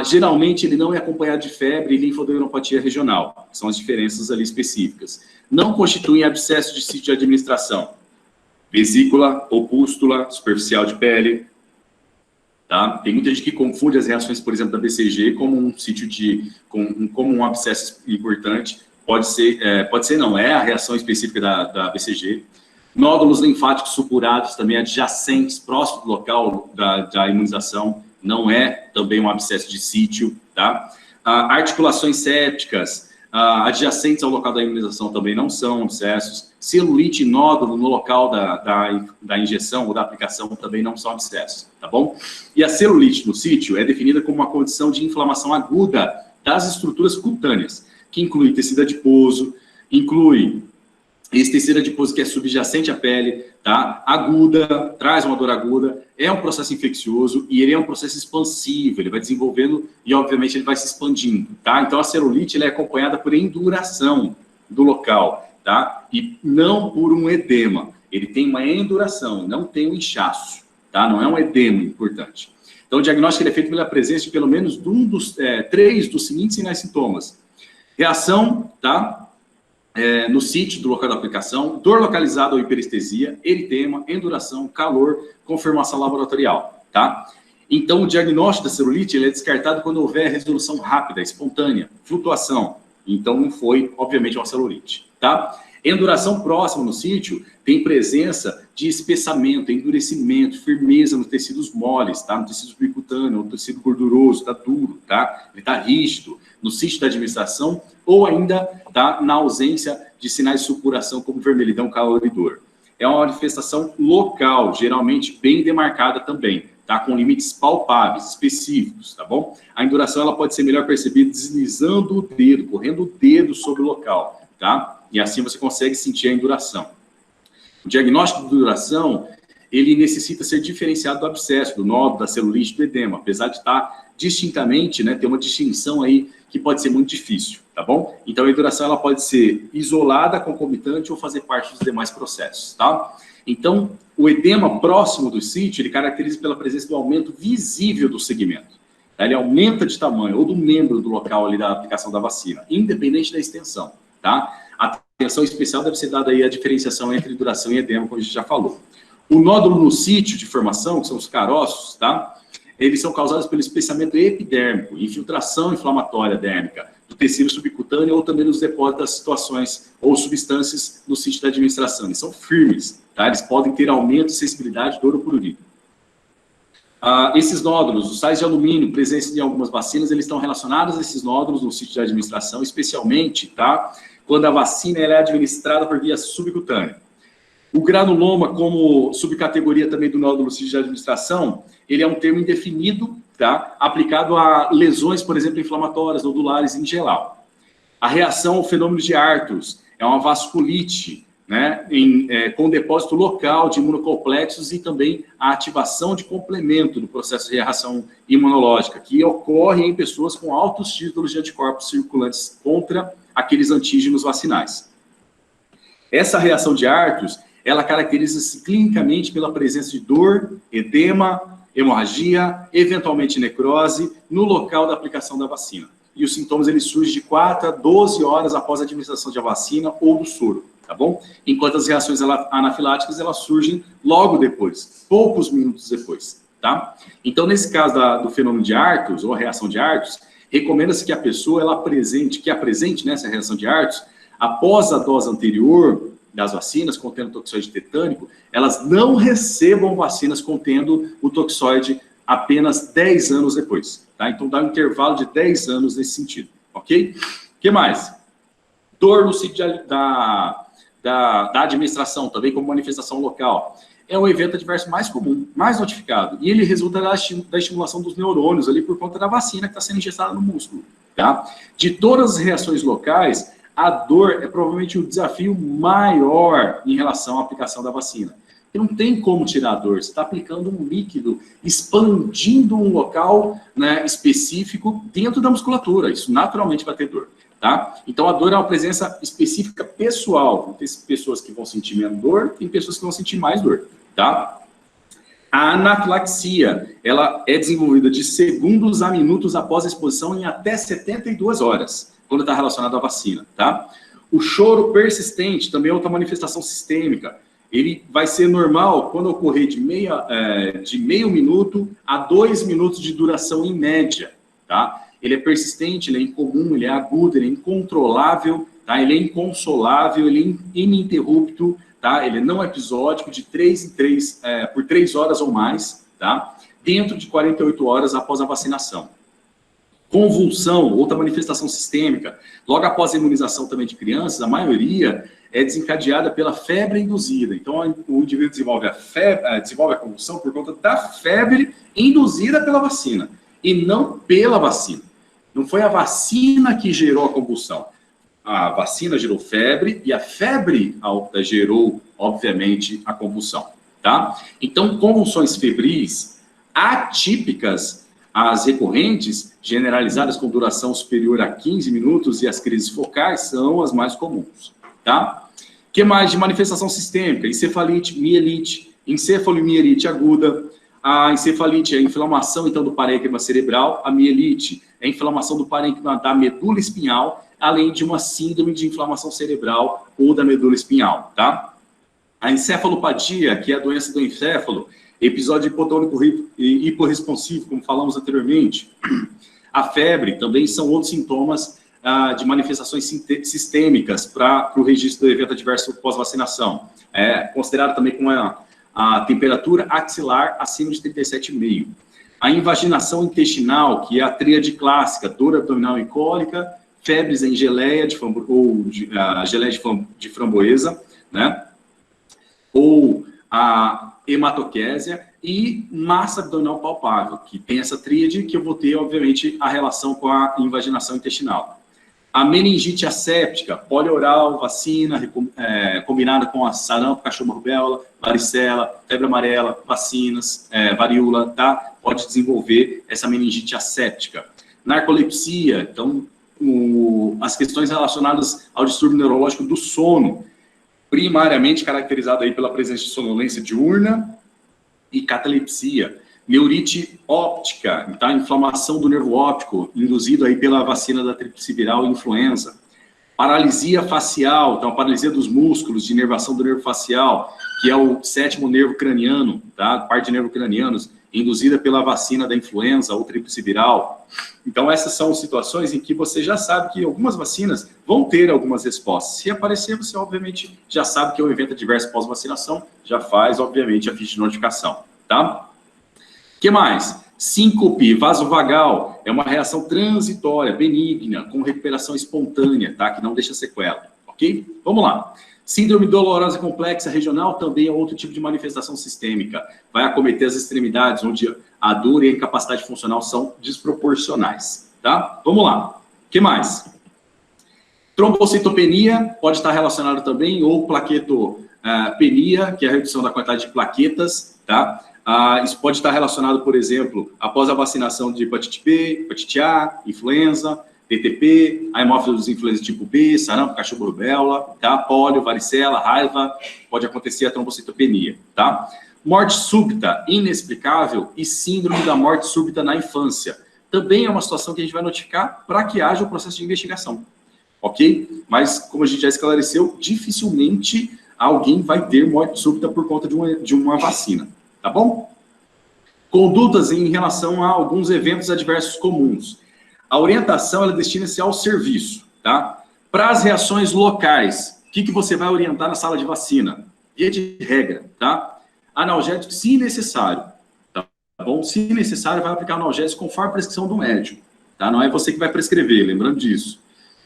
Geralmente ele não é acompanhado de febre e linfadenopatia regional, que são as diferenças ali específicas. Não constituem abscesso de sítio de administração. Vesícula, opústula, superficial de pele, tá? Tem muita gente que confunde as reações, por exemplo, da BCG como um sítio como um abscesso importante. Pode ser não, é a reação específica da BCG. Nódulos linfáticos supurados, também adjacentes, próximos do local da imunização, não é também um abscesso de sítio, tá? Articulações sépticas, adjacentes ao local da imunização também não são abscessos. Celulite e nódulo no local da injeção ou da aplicação também não são abscessos, tá bom? E a celulite no sítio é definida como uma condição de inflamação aguda das estruturas cutâneas, que inclui tecido adiposo, inclui esse tecido adiposo que é subjacente à pele, tá? Aguda, traz uma dor aguda, é um processo infeccioso e ele é um processo expansivo, ele vai desenvolvendo e, obviamente, ele vai se expandindo, tá? Então, a celulite ela é acompanhada por enduração do local, tá? E não por um edema. Ele tem uma enduração, não tem um inchaço, tá? Não é um edema importante. Então, o diagnóstico ele é feito pela presença de pelo menos 3 dos seguintes sinais e sintomas. Reação, tá? no sítio do local da aplicação, dor localizada ou hiperestesia, eritema, enduração, calor, confirmação laboratorial, tá? Então, o diagnóstico da celulite ele é descartado quando houver resolução rápida, espontânea, flutuação. Então, não foi, obviamente, uma celulite, tá? Enduração próxima no sítio tem presença de espessamento, endurecimento, firmeza nos tecidos moles, tá? No tecido subcutâneo, no tecido gorduroso, tá duro, tá? Ele tá rígido. No sítio da administração, ou ainda tá na ausência de sinais de supuração, como vermelhidão, calor e dor. É uma manifestação local, geralmente bem demarcada também, tá? Com limites palpáveis, específicos, tá bom? A enduração ela pode ser melhor percebida deslizando o dedo, correndo o dedo sobre o local, tá? E assim você consegue sentir a enduração. O diagnóstico de enduração, ele necessita ser diferenciado do abscesso, do nódulo, da celulite, do edema, apesar de estar distintamente, né, ter uma distinção aí que pode ser muito difícil, tá bom? Então a enduração ela pode ser isolada, concomitante ou fazer parte dos demais processos, tá? Então, o edema próximo do sítio, ele caracteriza pela presença do aumento visível do segmento. Tá? Ele aumenta de tamanho, ou do membro do local ali da aplicação da vacina, independente da extensão, tá? A atenção especial deve ser dada aí à diferenciação entre duração e edema, como a gente já falou. O nódulo no sítio de formação, que são os caroços, tá? Eles são causados pelo espessamento epidérmico, infiltração inflamatória dérmica, do tecido subcutâneo ou também nos depósitos das situações ou substâncias no sítio da administração. Eles são firmes, tá? Eles podem ter aumento de sensibilidade, dor ou prurido. Esses nódulos, os sais de alumínio presentes em algumas vacinas, eles estão relacionados a esses nódulos no sítio da administração, especialmente, tá? Quando a vacina ela é administrada por via subcutânea. O granuloma, como subcategoria também do nódulo sítio de administração, ele é um termo indefinido, tá? Aplicado a lesões, por exemplo, inflamatórias, nodulares em geral. A reação ao fenômeno de Arthurs é uma vasculite, né? Com depósito local de imunocomplexos e também a ativação de complemento do processo de reação imunológica, que ocorre em pessoas com altos títulos de anticorpos circulantes contra aqueles antígenos vacinais. Essa reação de Arthurs, ela caracteriza-se clinicamente pela presença de dor, edema, hemorragia, eventualmente necrose, no local da aplicação da vacina. E os sintomas eles surgem de 4 a 12 horas após a administração da vacina ou do soro, tá bom? Enquanto as reações anafiláticas, elas surgem logo depois, poucos minutos depois, tá? Então, nesse caso do fenômeno de Arthurs, ou a reação de Arthurs, recomenda-se que a pessoa, ela apresente essa reação de Arthurs, após a dose anterior das vacinas contendo toxoide tetânico, elas não recebam vacinas contendo o toxoide apenas 10 anos depois, tá? Então, dá um intervalo de 10 anos nesse sentido, ok? O que mais? Dor no sítio da administração, também como manifestação local. É o evento adverso mais comum, mais notificado, e ele resulta da estimulação dos neurônios ali por conta da vacina que está sendo injetada no músculo, tá? De todas as reações locais, a dor é provavelmente o desafio maior em relação à aplicação da vacina. E não tem como tirar a dor, você está aplicando um líquido, expandindo um local, né, específico dentro da musculatura, isso naturalmente vai ter dor, tá? Então a dor é uma presença específica pessoal, tem pessoas que vão sentir menos dor, tem pessoas que vão sentir mais dor, tá? A anafilaxia, ela é desenvolvida de segundos a minutos após a exposição em até 72 horas. Quando está relacionado à vacina, tá? O choro persistente também é outra manifestação sistêmica. Ele vai ser normal quando ocorrer de meio minuto a 2 minutos de duração em média, tá? Ele é persistente, ele é incomum, ele é agudo, ele é incontrolável, tá? Ele é inconsolável, ele é ininterrupto, tá? Ele não é episódico, de 3 em 3, por 3 horas ou mais, tá? Dentro de 48 horas após a vacinação. Convulsão, outra manifestação sistêmica. Logo após a imunização também de crianças, a maioria é desencadeada pela febre induzida. Então, o indivíduo desenvolve a convulsão por conta da febre induzida pela vacina, e não pela vacina. Não foi a vacina que gerou a convulsão. A vacina gerou febre, e a febre alta gerou, obviamente, a convulsão, tá? Então, convulsões febris atípicas, as recorrentes, generalizadas com duração superior a 15 minutos e as crises focais são as mais comuns, tá? O que mais de manifestação sistêmica? Encefalite, mielite, encefalomielite aguda. A encefalite é a inflamação, então, do parênquima cerebral. A mielite é a inflamação do parênquima da medula espinhal. além de uma síndrome de inflamação cerebral ou da medula espinhal, tá? A encefalopatia, que é a doença do encéfalo, episódio hipotônico e hiporresponsivo, como falamos anteriormente. A febre também são outros sintomas de manifestações sistêmicas para o registro do evento adverso pós-vacinação. É considerado também como a temperatura axilar acima de 37,5. A invaginação intestinal, que é a tríade clássica, dor abdominal e cólica, febres em geleia geleia de framboesa, né? Ou a hematoquésia e massa abdominal palpável, que tem essa tríade que eu vou ter, obviamente, a relação com a invaginação intestinal. A meningite asséptica, polioral, vacina, combinada com a sarampo, cachumba-rubéola, varicela, febre amarela, vacinas, varíola, tá? Pode desenvolver essa meningite asséptica. Narcolepsia, então, as questões relacionadas ao distúrbio neurológico do sono, primariamente caracterizado aí pela presença de sonolência diurna e catalepsia. Neurite óptica, tá? Inflamação do nervo óptico, induzido aí pela vacina da tríplice viral e influenza. Paralisia facial, então a paralisia dos músculos de inervação do nervo facial, que é o 7º nervo craniano, tá? Parte de nervo cranianos, induzida pela vacina da influenza ou tríplice viral. Então essas são situações em que você já sabe que algumas vacinas vão ter algumas respostas. Se aparecer, você obviamente já sabe que é um evento adverso pós-vacinação, já faz, obviamente, a ficha de notificação, tá? O que mais? Síncope vasovagal é uma reação transitória, benigna, com recuperação espontânea, tá? Que não deixa sequela, ok? Vamos lá. Síndrome dolorosa complexa regional também é outro tipo de manifestação sistêmica. Vai acometer as extremidades, onde a dor e a incapacidade funcional são desproporcionais, tá? Vamos lá. O que mais? Trombocitopenia pode estar relacionado também, ou plaquetopenia, que é a redução da quantidade de plaquetas, tá? Isso pode estar relacionado, por exemplo, após a vacinação de hepatite B, hepatite A, influenza, DTP, a hemófilos influenza tipo B, sarampo, cachumba-rubéola, tá? Pólio, varicela, raiva, pode acontecer a trombocitopenia, tá? Morte súbita, inexplicável e síndrome da morte súbita na infância. Também é uma situação que a gente vai notificar para que haja o processo de investigação, ok? Mas, como a gente já esclareceu, dificilmente alguém vai ter morte súbita por conta de uma vacina. Tá bom? Condutas em relação a alguns eventos adversos comuns. A orientação, ela destina-se ao serviço, tá? Para as reações locais, o que você vai orientar na sala de vacina? Via de regra, tá? Analgésico, se necessário, tá bom? Se necessário, vai aplicar analgésico conforme a prescrição do médico, tá? Não é você que vai prescrever, lembrando disso.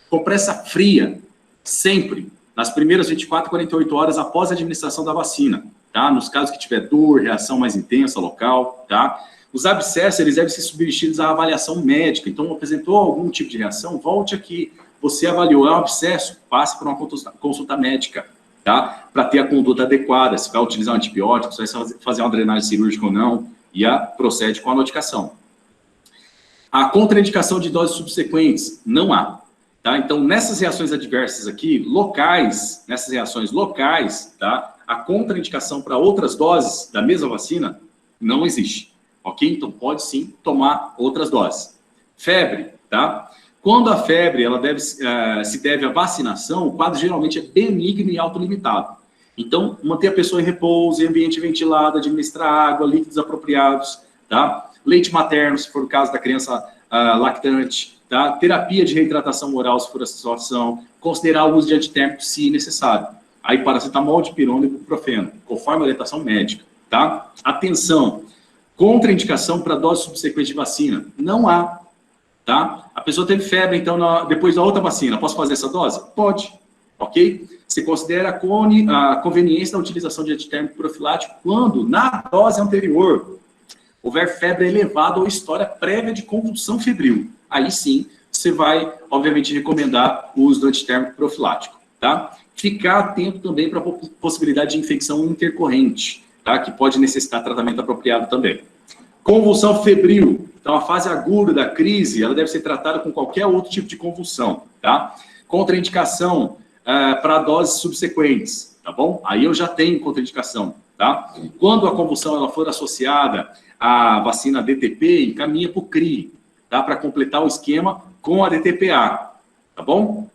Compressa fria, sempre, nas primeiras 24, 48 horas após a administração da vacina. Tá? Nos casos que tiver dor, reação mais intensa, local, tá? Os abscessos, eles devem ser submetidos à avaliação médica. Então, apresentou algum tipo de reação, volte aqui. Você avaliou, é um abscesso, passe por uma consulta médica, tá? Para ter a conduta adequada, se vai utilizar um antibiótico, se vai fazer uma drenagem cirúrgica ou não, e procede com a notificação. A contraindicação de doses subsequentes, não há. Tá? Então, nessas reações adversas aqui, locais, nessas reações locais, tá? A contraindicação para outras doses da mesma vacina não existe, ok? Então, pode sim tomar outras doses. Febre, tá? Quando a febre ela se deve à vacinação, o quadro geralmente é benigno e autolimitado. Então, manter a pessoa em repouso, em ambiente ventilado, administrar água, líquidos apropriados, tá? Leite materno, se for o caso da criança lactante, tá? Terapia de reidratação oral, se for a situação, considerar o uso de antitérmico, se necessário. Aí, paracetamol, dipirona e ibuprofeno, conforme a orientação médica, tá? Atenção, contraindicação para dose subsequente de vacina, não há, tá? A pessoa teve febre, então, depois da outra vacina, posso fazer essa dose? Pode, ok? Se considera a conveniência da utilização de antitérmico profilático quando, na dose anterior, houver febre elevada ou história prévia de convulsão febril. Aí sim, você vai, obviamente, recomendar o uso do antitérmico profilático, tá? Ficar atento também para a possibilidade de infecção intercorrente, tá? Que pode necessitar tratamento apropriado também. Convulsão febril. Então, a fase aguda da crise, ela deve ser tratada com qualquer outro tipo de convulsão, tá? Contraindicação para doses subsequentes, tá bom? Aí eu já tenho contraindicação, tá? Quando a convulsão ela for associada à vacina DTP, encaminha para o CRI, tá? Para completar o esquema com a DTPA, tá bom?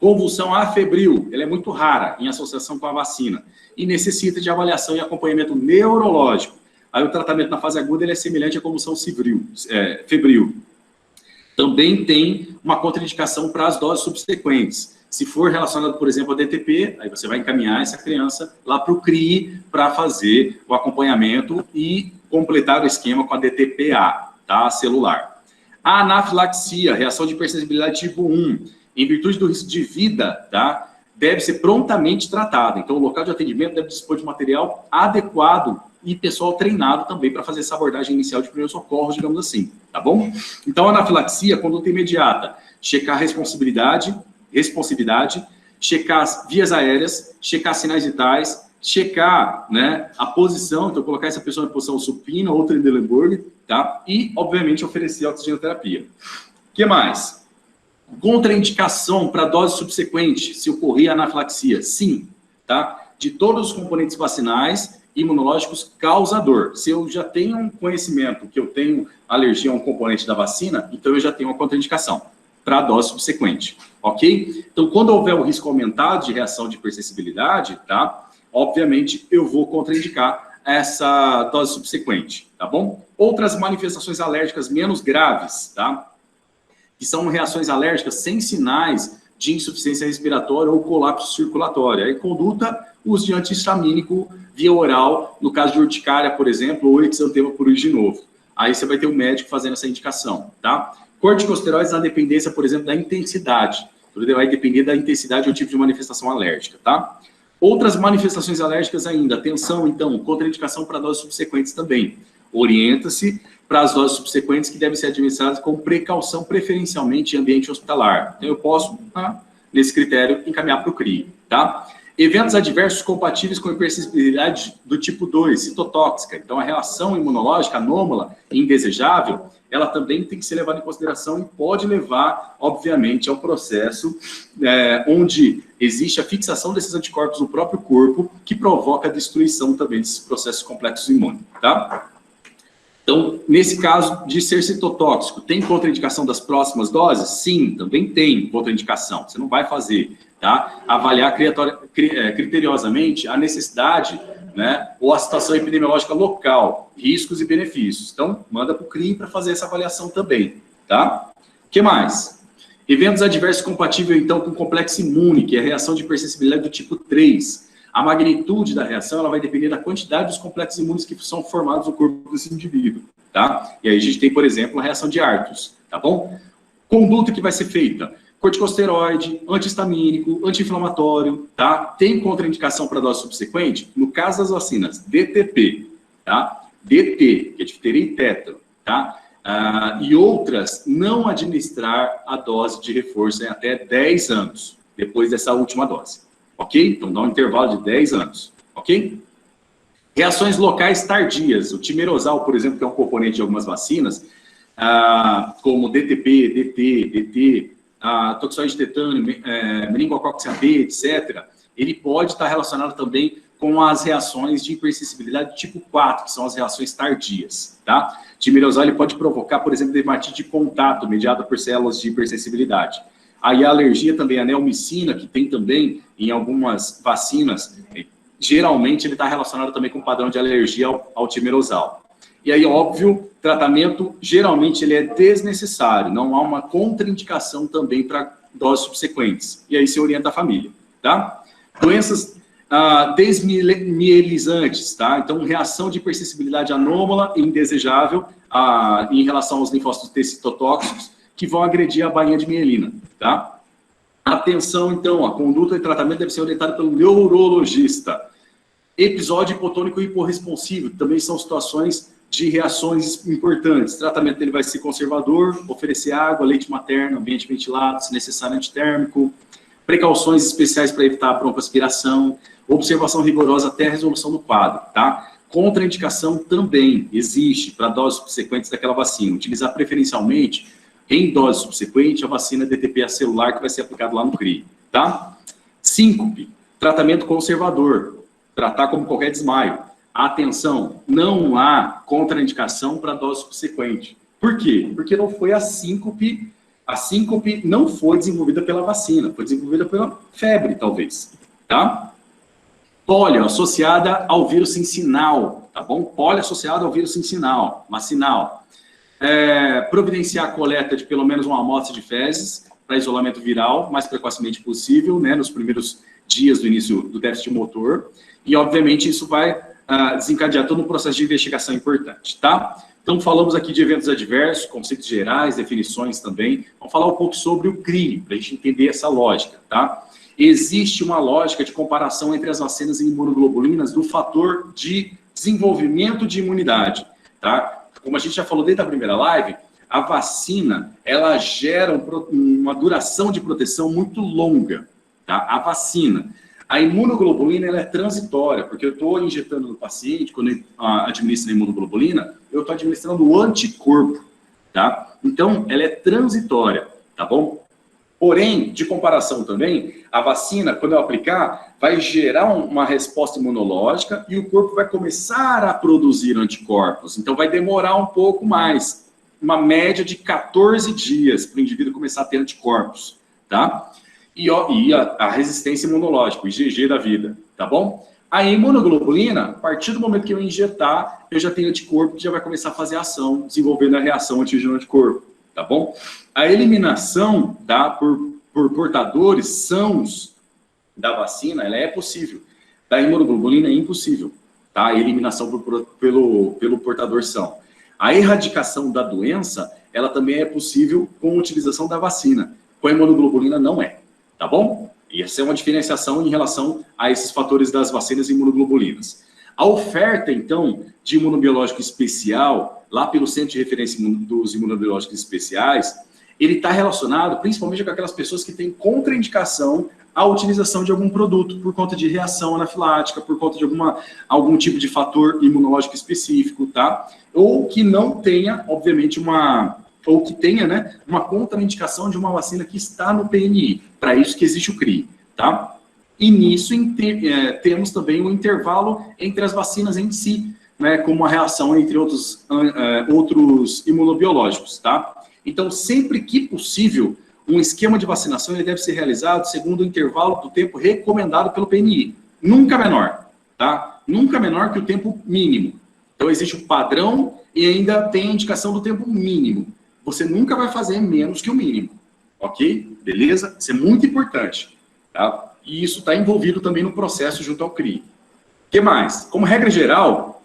Convulsão afebril, ela é muito rara em associação com a vacina e necessita de avaliação e acompanhamento neurológico. Aí o tratamento na fase aguda ele é semelhante à convulsão febril. Também tem uma contraindicação para as doses subsequentes. Se for relacionado, por exemplo, a DTP, aí você vai encaminhar essa criança lá para o CRI para fazer o acompanhamento e completar o esquema com a DTPA, tá? Celular. A anafilaxia, reação de hipersensibilidade tipo 1, em virtude do risco de vida, tá? Deve ser prontamente tratada. Então, o local de atendimento deve dispor de material adequado e pessoal treinado também para fazer essa abordagem inicial de primeiros socorros, digamos assim, tá bom? Então, a anafilaxia, conduta imediata, checar responsividade, checar as vias aéreas, checar sinais vitais, checar, né, a posição, então colocar essa pessoa na posição supina ou Trendelenburg, tá? E, obviamente, oferecer oxigenoterapia. O que mais? Contraindicação para dose subsequente, se ocorrer anafilaxia, sim, tá? De todos os componentes vacinais, imunológicos causador. Se eu já tenho um conhecimento que eu tenho alergia a um componente da vacina, então eu já tenho uma contraindicação para a dose subsequente, ok? Então, quando houver o risco aumentado de reação de hipersensibilidade, tá? Obviamente, eu vou contraindicar essa dose subsequente, tá bom? Outras manifestações alérgicas menos graves, tá? Que são reações alérgicas sem sinais de insuficiência respiratória ou colapso circulatório. Aí, conduta, uso de antihistamínico via oral, no caso de urticária, por exemplo, ou exantema pruriginoso. Aí você vai ter o médico fazendo essa indicação, tá? Corticosteroides na dependência, por exemplo, da intensidade. Tudo vai depender da intensidade ou tipo de manifestação alérgica, tá? Outras manifestações alérgicas ainda, atenção, então, contraindicação para doses subsequentes também. Orienta-se para as doses subsequentes que devem ser administradas com precaução, preferencialmente em ambiente hospitalar. Então, eu posso, nesse critério, encaminhar para o CRI, tá? Eventos adversos compatíveis com hipersensibilidade do tipo 2, citotóxica. Então, a relação imunológica anômala e indesejável, ela também tem que ser levada em consideração e pode levar, obviamente, ao processo onde existe a fixação desses anticorpos no próprio corpo, que provoca a destruição também desses processos complexos imunes, tá? Então, nesse caso de ser citotóxico, tem contraindicação das próximas doses? Sim, também tem contraindicação. Você não vai fazer, tá? Avaliar criteriosamente a necessidade, né, ou a situação epidemiológica local, riscos e benefícios. Então, manda para o CRI para fazer essa avaliação também, tá? O que mais? Eventos adversos compatíveis, então, com complexo imune, que é a reação de hipersensibilidade do tipo 3. A magnitude da reação ela vai depender da quantidade dos complexos imunes que são formados no corpo desse indivíduo, tá? E aí a gente tem, por exemplo, a reação de Artus, tá bom? Conduta que vai ser feita: corticosteroide, antihistamínico, anti-inflamatório, tá? Tem contraindicação para dose subsequente? No caso das vacinas, DTP, tá? DT, que é difteria e tétano, tá? E outras, não administrar a dose de reforço em até 10 anos, depois dessa última dose. Ok? Então, dá um intervalo de 10 anos. Ok? Reações locais tardias. O timerosal, por exemplo, que é um componente de algumas vacinas, como DTP, DT, toxoide de tetânio, meningocócica B, etc., ele pode estar relacionado também com as reações de hipersensibilidade tipo 4, que são as reações tardias, tá? Timerosal ele pode provocar, por exemplo, dermatite de contato mediada por células de hipersensibilidade. Aí a alergia também, a neomicina, que tem também em algumas vacinas, geralmente ele está relacionado também com o padrão de alergia ao timerosal. E aí, óbvio, tratamento, geralmente ele é desnecessário, não há uma contraindicação também para doses subsequentes. E aí se orienta a família, tá? Doenças desmielizantes, tá? Então, reação de hipersensibilidade anômala e indesejável em relação aos linfócitos T citotóxicos, que vão agredir a bainha de mielina, tá? Atenção, então, a conduta e tratamento deve ser orientada pelo neurologista. Episódio hipotônico hiporresponsivo, também são situações de reações importantes. O tratamento dele vai ser conservador, oferecer água, leite materno, ambiente ventilado, se necessário antitérmico, precauções especiais para evitar a broncoaspiração, observação rigorosa até a resolução do quadro, tá? Contraindicação também existe para doses subsequentes daquela vacina. Utilizar preferencialmente em dose subsequente, a vacina DTP celular que vai ser aplicada lá no CRI, tá? Síncope, tratamento conservador, tratar como qualquer desmaio. Atenção, não há contraindicação para dose subsequente. Por quê? Porque não foi a síncope A síncope não foi desenvolvida pela vacina, foi desenvolvida pela febre, talvez, tá? Pólio associada ao vírus cincinal, tá bom? Pólio associado ao vírus cincinal, vacinal. Providenciar a coleta de pelo menos uma amostra de fezes para isolamento viral, mais precocemente possível, né, nos primeiros dias do início do déficit motor. E, obviamente, isso vai desencadear todo um processo de investigação importante, tá? Então, falamos aqui de eventos adversos, conceitos gerais, definições também. Vamos falar um pouco sobre o CRI, para a gente entender essa lógica, tá? Existe uma lógica de comparação entre as vacinas e imunoglobulinas do fator de desenvolvimento de imunidade, tá? Como a gente já falou desde a primeira live, a vacina, ela gera uma duração de proteção muito longa, tá? A vacina. A imunoglobulina, ela é transitória, porque eu estou injetando no paciente, quando eu administro a imunoglobulina, eu estou administrando o anticorpo, tá? Então, ela é transitória, tá bom? Porém, de comparação também, a vacina, quando eu aplicar, vai gerar uma resposta imunológica e o corpo vai começar a produzir anticorpos. Então, vai demorar um pouco mais, uma média de 14 dias para o indivíduo começar a ter anticorpos, tá? E a resistência imunológica, o IgG da vida, tá bom? A imunoglobulina, a partir do momento que eu injetar, eu já tenho anticorpo que já vai começar a fazer ação, desenvolvendo a reação antígeno-anticorpo, tá bom? A eliminação, tá, por portadores sãos da vacina, ela é possível. Da imunoglobulina é impossível, tá? A eliminação pelo portador são. A erradicação da doença, ela também é possível com a utilização da vacina. Com a imunoglobulina não é. Tá bom? E essa é uma diferenciação em relação a esses fatores das vacinas e imunoglobulinas. A oferta, então, de imunobiológico especial, lá pelo Centro de Referência dos Imunobiológicos Especiais, ele está relacionado principalmente com aquelas pessoas que têm contraindicação à utilização de algum produto por conta de reação anafilática, por conta de algum tipo de fator imunológico específico, tá? Ou que não tenha, obviamente, ou que tenha, né, uma contraindicação de uma vacina que está no PNI. Para isso que existe o CRI, tá? E nisso temos também um intervalo entre as vacinas em si, né, como a reação entre outros imunobiológicos, tá? Então, sempre que possível, um esquema de vacinação ele deve ser realizado segundo o intervalo do tempo recomendado pelo PNI. Nunca menor, tá? Nunca menor que o tempo mínimo. Então, existe o padrão e ainda tem a indicação do tempo mínimo. Você nunca vai fazer menos que o mínimo, ok? Beleza? Isso é muito importante, tá? E isso está envolvido também no processo junto ao CRI. O que mais? Como regra geral,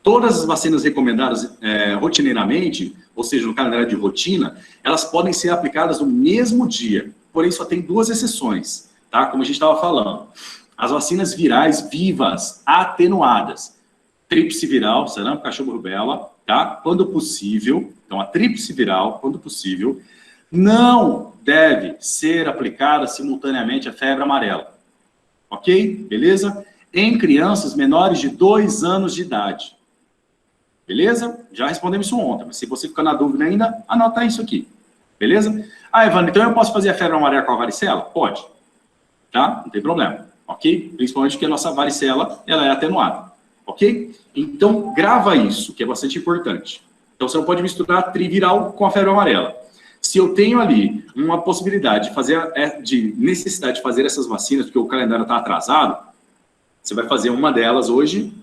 todas as vacinas recomendadas rotineiramente, ou seja, no calendário de rotina, elas podem ser aplicadas no mesmo dia, porém só tem 2 exceções, tá? Como a gente estava falando. As vacinas virais vivas, atenuadas, tríplice viral, sarampo, cachumba, rubéola, tá? Quando possível, então a tríplice viral, quando possível, não deve ser aplicada simultaneamente a febre amarela, ok? Beleza? Em crianças menores de 2 anos de idade. Beleza? Já respondemos isso ontem, mas se você ficar na dúvida ainda, anota isso aqui. Beleza? Ah, Evandro, então eu posso fazer a febre amarela com a varicela? Pode. Tá? Não tem problema. Ok? Principalmente porque a nossa varicela, ela é atenuada. Ok? Então, grava isso, que é bastante importante. Então, você não pode misturar triviral com a febre amarela. Se eu tenho ali uma possibilidade de necessidade de fazer essas vacinas, porque o calendário está atrasado, você vai fazer uma delas hoje,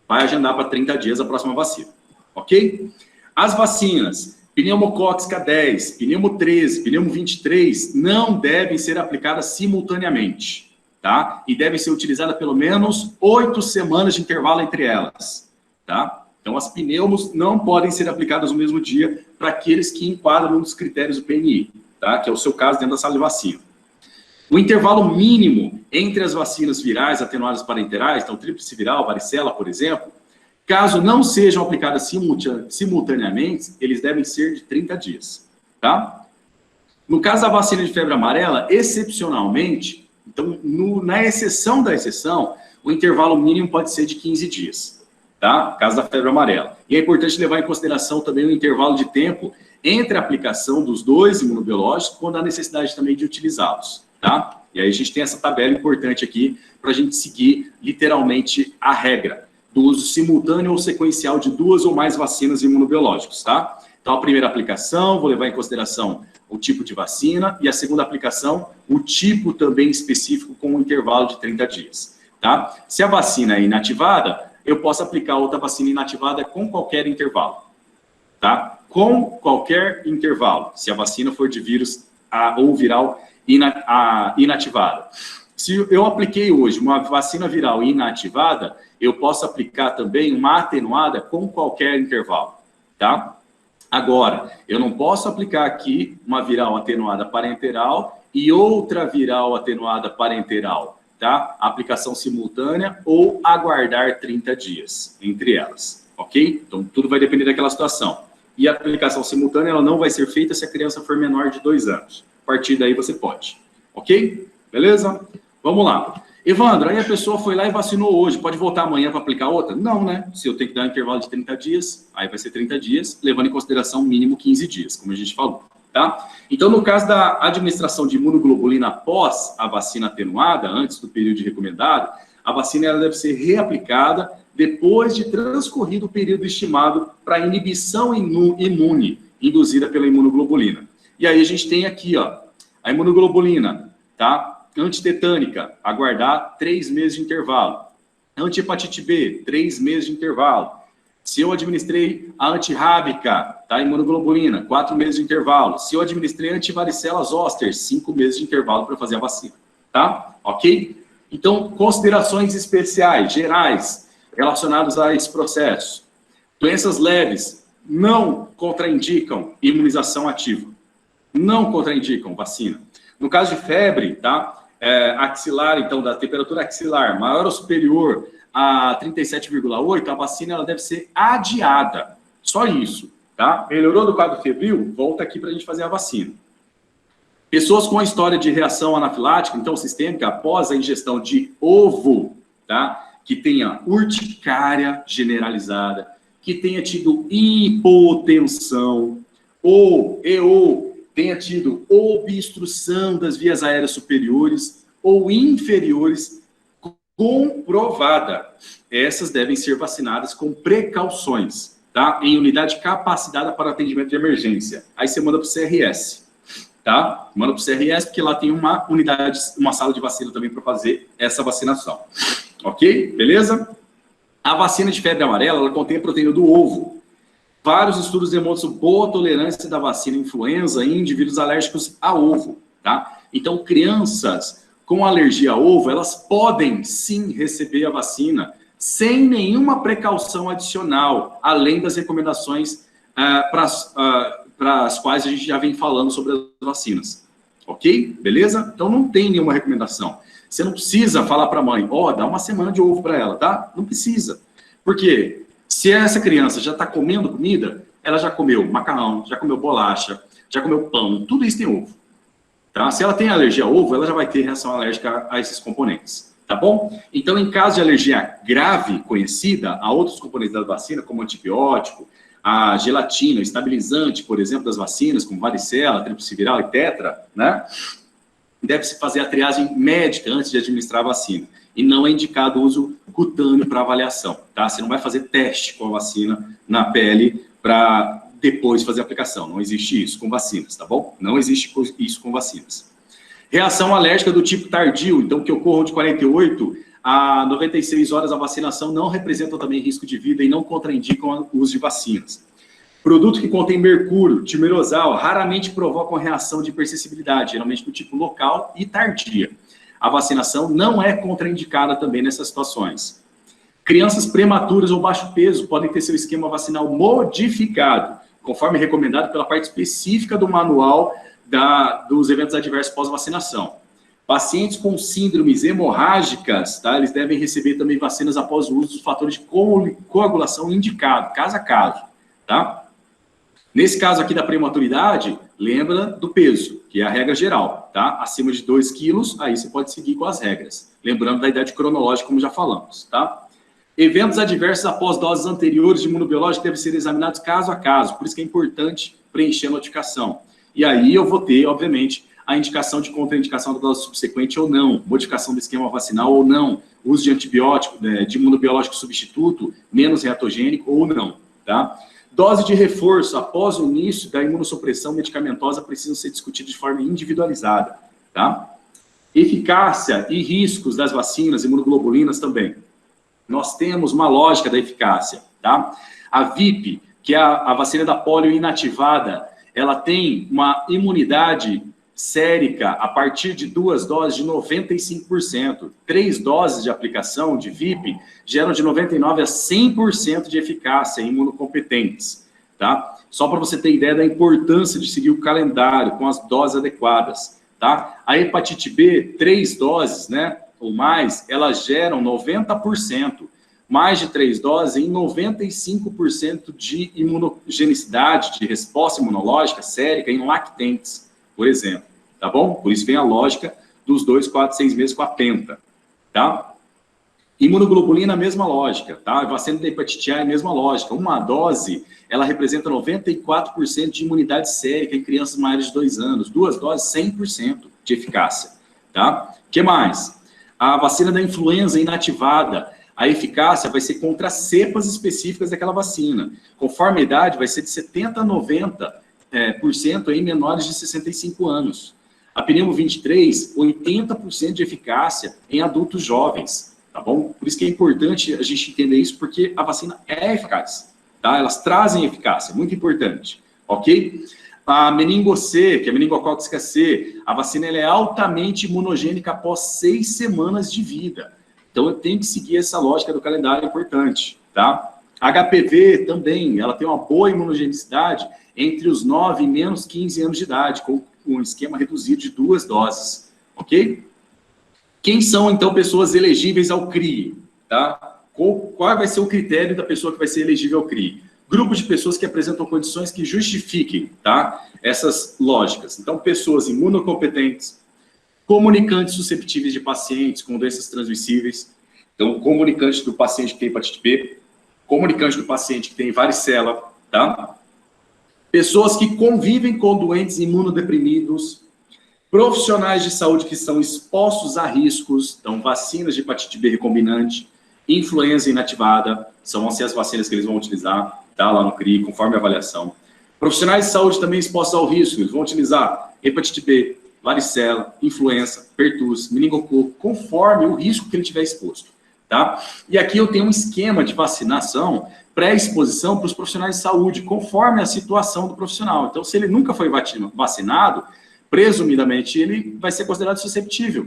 vai agendar para 30 dias a próxima vacina. Ok? As vacinas, pneumocócica 10, pneumo 13, pneumo 23, não devem ser aplicadas simultaneamente, tá? E devem ser utilizadas pelo menos 8 semanas de intervalo entre elas, tá? Então, as pneumos não podem ser aplicadas no mesmo dia para aqueles que enquadram um dos critérios do PNI, tá? Que é o seu caso dentro da sala de vacina. O intervalo mínimo entre as vacinas virais atenuadas parenterais, então tríplice viral, varicela, por exemplo, caso não sejam aplicadas simultaneamente, eles devem ser de 30 dias, tá? No caso da vacina de febre amarela, excepcionalmente, então, na exceção da exceção, o intervalo mínimo pode ser de 15 dias, tá? No caso da febre amarela. E é importante levar em consideração também o intervalo de tempo entre a aplicação dos 2 imunobiológicos, quando há necessidade também de utilizá-los, tá? E aí a gente tem essa tabela importante aqui para a gente seguir literalmente a regra do uso simultâneo ou sequencial de 2 ou mais vacinas imunobiológicas, tá? Então, a primeira aplicação, vou levar em consideração o tipo de vacina, e a segunda aplicação, o tipo também específico com um intervalo de 30 dias, tá? Se a vacina é inativada, eu posso aplicar outra vacina inativada com qualquer intervalo, tá? Com qualquer intervalo, se a vacina for de vírus ou viral inativada. Se eu apliquei hoje uma vacina viral inativada, eu posso aplicar também uma atenuada com qualquer intervalo, tá? Agora, eu não posso aplicar aqui uma viral atenuada parenteral e outra viral atenuada parenteral, tá? Aplicação simultânea ou aguardar 30 dias entre elas, ok? Então, tudo vai depender daquela situação. E a aplicação simultânea, ela não vai ser feita se a criança for menor de 2 anos. A partir daí você pode, ok? Beleza? Vamos lá. Evandro, aí a pessoa foi lá e vacinou hoje, pode voltar amanhã para aplicar outra? Não, né? Se eu tenho que dar um intervalo de 30 dias, aí vai ser 30 dias, levando em consideração mínimo 15 dias, como a gente falou, tá? Então, no caso da administração de imunoglobulina após a vacina atenuada, antes do período recomendado, a vacina ela deve ser reaplicada depois de transcorrido o período estimado para inibição imune induzida pela imunoglobulina. E aí a gente tem aqui, ó, a imunoglobulina, tá? Antitetânica, aguardar 3 meses de intervalo. Anti-hepatite B, 3 meses de intervalo. Se eu administrei a antirrábica, tá? Imunoglobulina, 4 meses de intervalo. Se eu administrei antivaricela zoster, 5 meses de intervalo para fazer a vacina, tá? Ok? Então, considerações especiais, gerais, relacionadas a esse processo. Doenças leves não contraindicam imunização ativa. Não contraindicam vacina. No caso de febre, tá? Axilar, então, da temperatura axilar maior ou superior a 37,8, a vacina ela deve ser adiada. Só isso, tá? Melhorou do quadro febril? Volta aqui para a gente fazer a vacina. Pessoas com a história de reação anafilática, então sistêmica, após a ingestão de ovo, tá? Que tenha urticária generalizada, que tenha tido hipotensão, ou tenha tido obstrução das vias aéreas superiores ou inferiores comprovada. Essas devem ser vacinadas com precauções, tá? Em unidade capacitada para atendimento de emergência. Aí você manda para o CRS, tá? Manda para o CRS porque lá tem uma unidade, uma sala de vacina também para fazer essa vacinação. Ok? Beleza? A vacina de febre amarela, ela contém a proteína do ovo. Vários estudos demonstram boa tolerância da vacina influenza em indivíduos alérgicos a ovo, tá? Então, crianças com alergia a ovo, elas podem sim receber a vacina sem nenhuma precaução adicional, além das recomendações para as quais a gente já vem falando sobre as vacinas, ok? Beleza? Então, não tem nenhuma recomendação. Você não precisa falar para a mãe, dá uma semana de ovo para ela, tá? Não precisa. Por quê? Se essa criança já está comendo comida, ela já comeu macarrão, já comeu bolacha, já comeu pão, tudo isso tem ovo. Tá? Se ela tem alergia a ovo, ela já vai ter reação alérgica a esses componentes, tá bom? Então, em caso de alergia grave conhecida a outros componentes da vacina, como antibiótico, a gelatina, o estabilizante, por exemplo, das vacinas, como varicela, tríplice viral e tetra, né? Deve-se fazer a triagem médica antes de administrar a vacina. E não é indicado o uso cutâneo para avaliação, tá? Você não vai fazer teste com a vacina na pele para depois fazer a aplicação. Não existe isso com vacinas, tá bom? Não existe isso com vacinas. Reação alérgica do tipo tardio, então que ocorram de 48 a 96 horas a vacinação não representam também risco de vida e não contraindicam o uso de vacinas. Produto que contém mercúrio, timerosal, raramente provocam reação de hipersensibilidade, geralmente do tipo local e tardia. A vacinação não é contraindicada também nessas situações. Crianças prematuras ou baixo peso podem ter seu esquema vacinal modificado, conforme recomendado pela parte específica do manual dos eventos adversos pós-vacinação. Pacientes com síndromes hemorrágicas, tá? Eles devem receber também vacinas após o uso dos fatores de coagulação indicado, caso a caso, tá? Nesse caso aqui da prematuridade, lembra do peso, que é a regra geral, tá? Acima de 2 quilos, aí você pode seguir com as regras. Lembrando da idade cronológica, como já falamos, tá? Eventos adversos após doses anteriores de imunobiológico devem ser examinados caso a caso, por isso que é importante preencher a notificação. E aí eu vou ter, obviamente, a indicação de contraindicação da dose subsequente ou não, modificação do esquema vacinal ou não, uso de antibiótico, de imunobiológico substituto, menos reatogênico ou não, tá? Dose de reforço após o início da imunossupressão medicamentosa precisam ser discutidos de forma individualizada, tá? Eficácia e riscos das vacinas imunoglobulinas também. Nós temos uma lógica da eficácia, tá? A VIP, que é a vacina da polio inativada, ela tem uma imunidade sérica a partir de 2 doses de 95%. 3 doses de aplicação de VIP geram de 99% a 100% de eficácia em imunocompetentes, tá? Só para você ter ideia da importância de seguir o calendário com as doses adequadas, tá? A hepatite B, 3 doses, né, ou mais, elas geram 90%. Mais de 3 doses em 95% de imunogenicidade, de resposta imunológica sérica em lactentes, por exemplo, tá bom? Por isso vem a lógica dos 2, 4, 6 meses com a penta, tá? Imunoglobulina, a mesma lógica, tá? A vacina da hepatite A é a mesma lógica. Uma dose, ela representa 94% de imunidade sérica em crianças maiores de 2 anos. 2 doses, 100% de eficácia, tá? O que mais? A vacina da influenza inativada, a eficácia vai ser contra cepas específicas daquela vacina. Conforme a idade, vai ser de 70% a 90% em menores de 65 anos. A pneumo 23, 80% de eficácia em adultos jovens, tá bom? Por isso que é importante a gente entender isso, porque a vacina é eficaz, tá? Elas trazem eficácia, muito importante, ok? A meningo C, que é a meningocócica C, a vacina ela é altamente imunogênica após 6 semanas de vida. Então, eu tenho que seguir essa lógica do calendário importante, tá? HPV também, ela tem uma boa imunogenicidade entre os 9 e menos 15 anos de idade, com um esquema reduzido de 2 doses, ok? Quem são, então, pessoas elegíveis ao CRI, tá? Qual vai ser o critério da pessoa que vai ser elegível ao CRI? Grupo de pessoas que apresentam condições que justifiquem, tá? Essas lógicas. Então, pessoas imunocompetentes, comunicantes susceptíveis de pacientes com doenças transmissíveis, então, comunicante do paciente que tem hepatite B, comunicante do paciente que tem varicela, tá? Pessoas que convivem com doentes imunodeprimidos, profissionais de saúde que estão expostos a riscos, então, vacinas de hepatite B recombinante, influenza inativada, são as vacinas que eles vão utilizar, tá? Lá no CRI, conforme a avaliação. Profissionais de saúde também expostos ao risco, eles vão utilizar hepatite B, varicela, influenza, pertusse, meningococo, conforme o risco que ele tiver exposto, tá? E aqui eu tenho um esquema de vacinação, pré-exposição para os profissionais de saúde, conforme a situação do profissional. Então, se ele nunca foi vacinado, presumidamente ele vai ser considerado susceptível.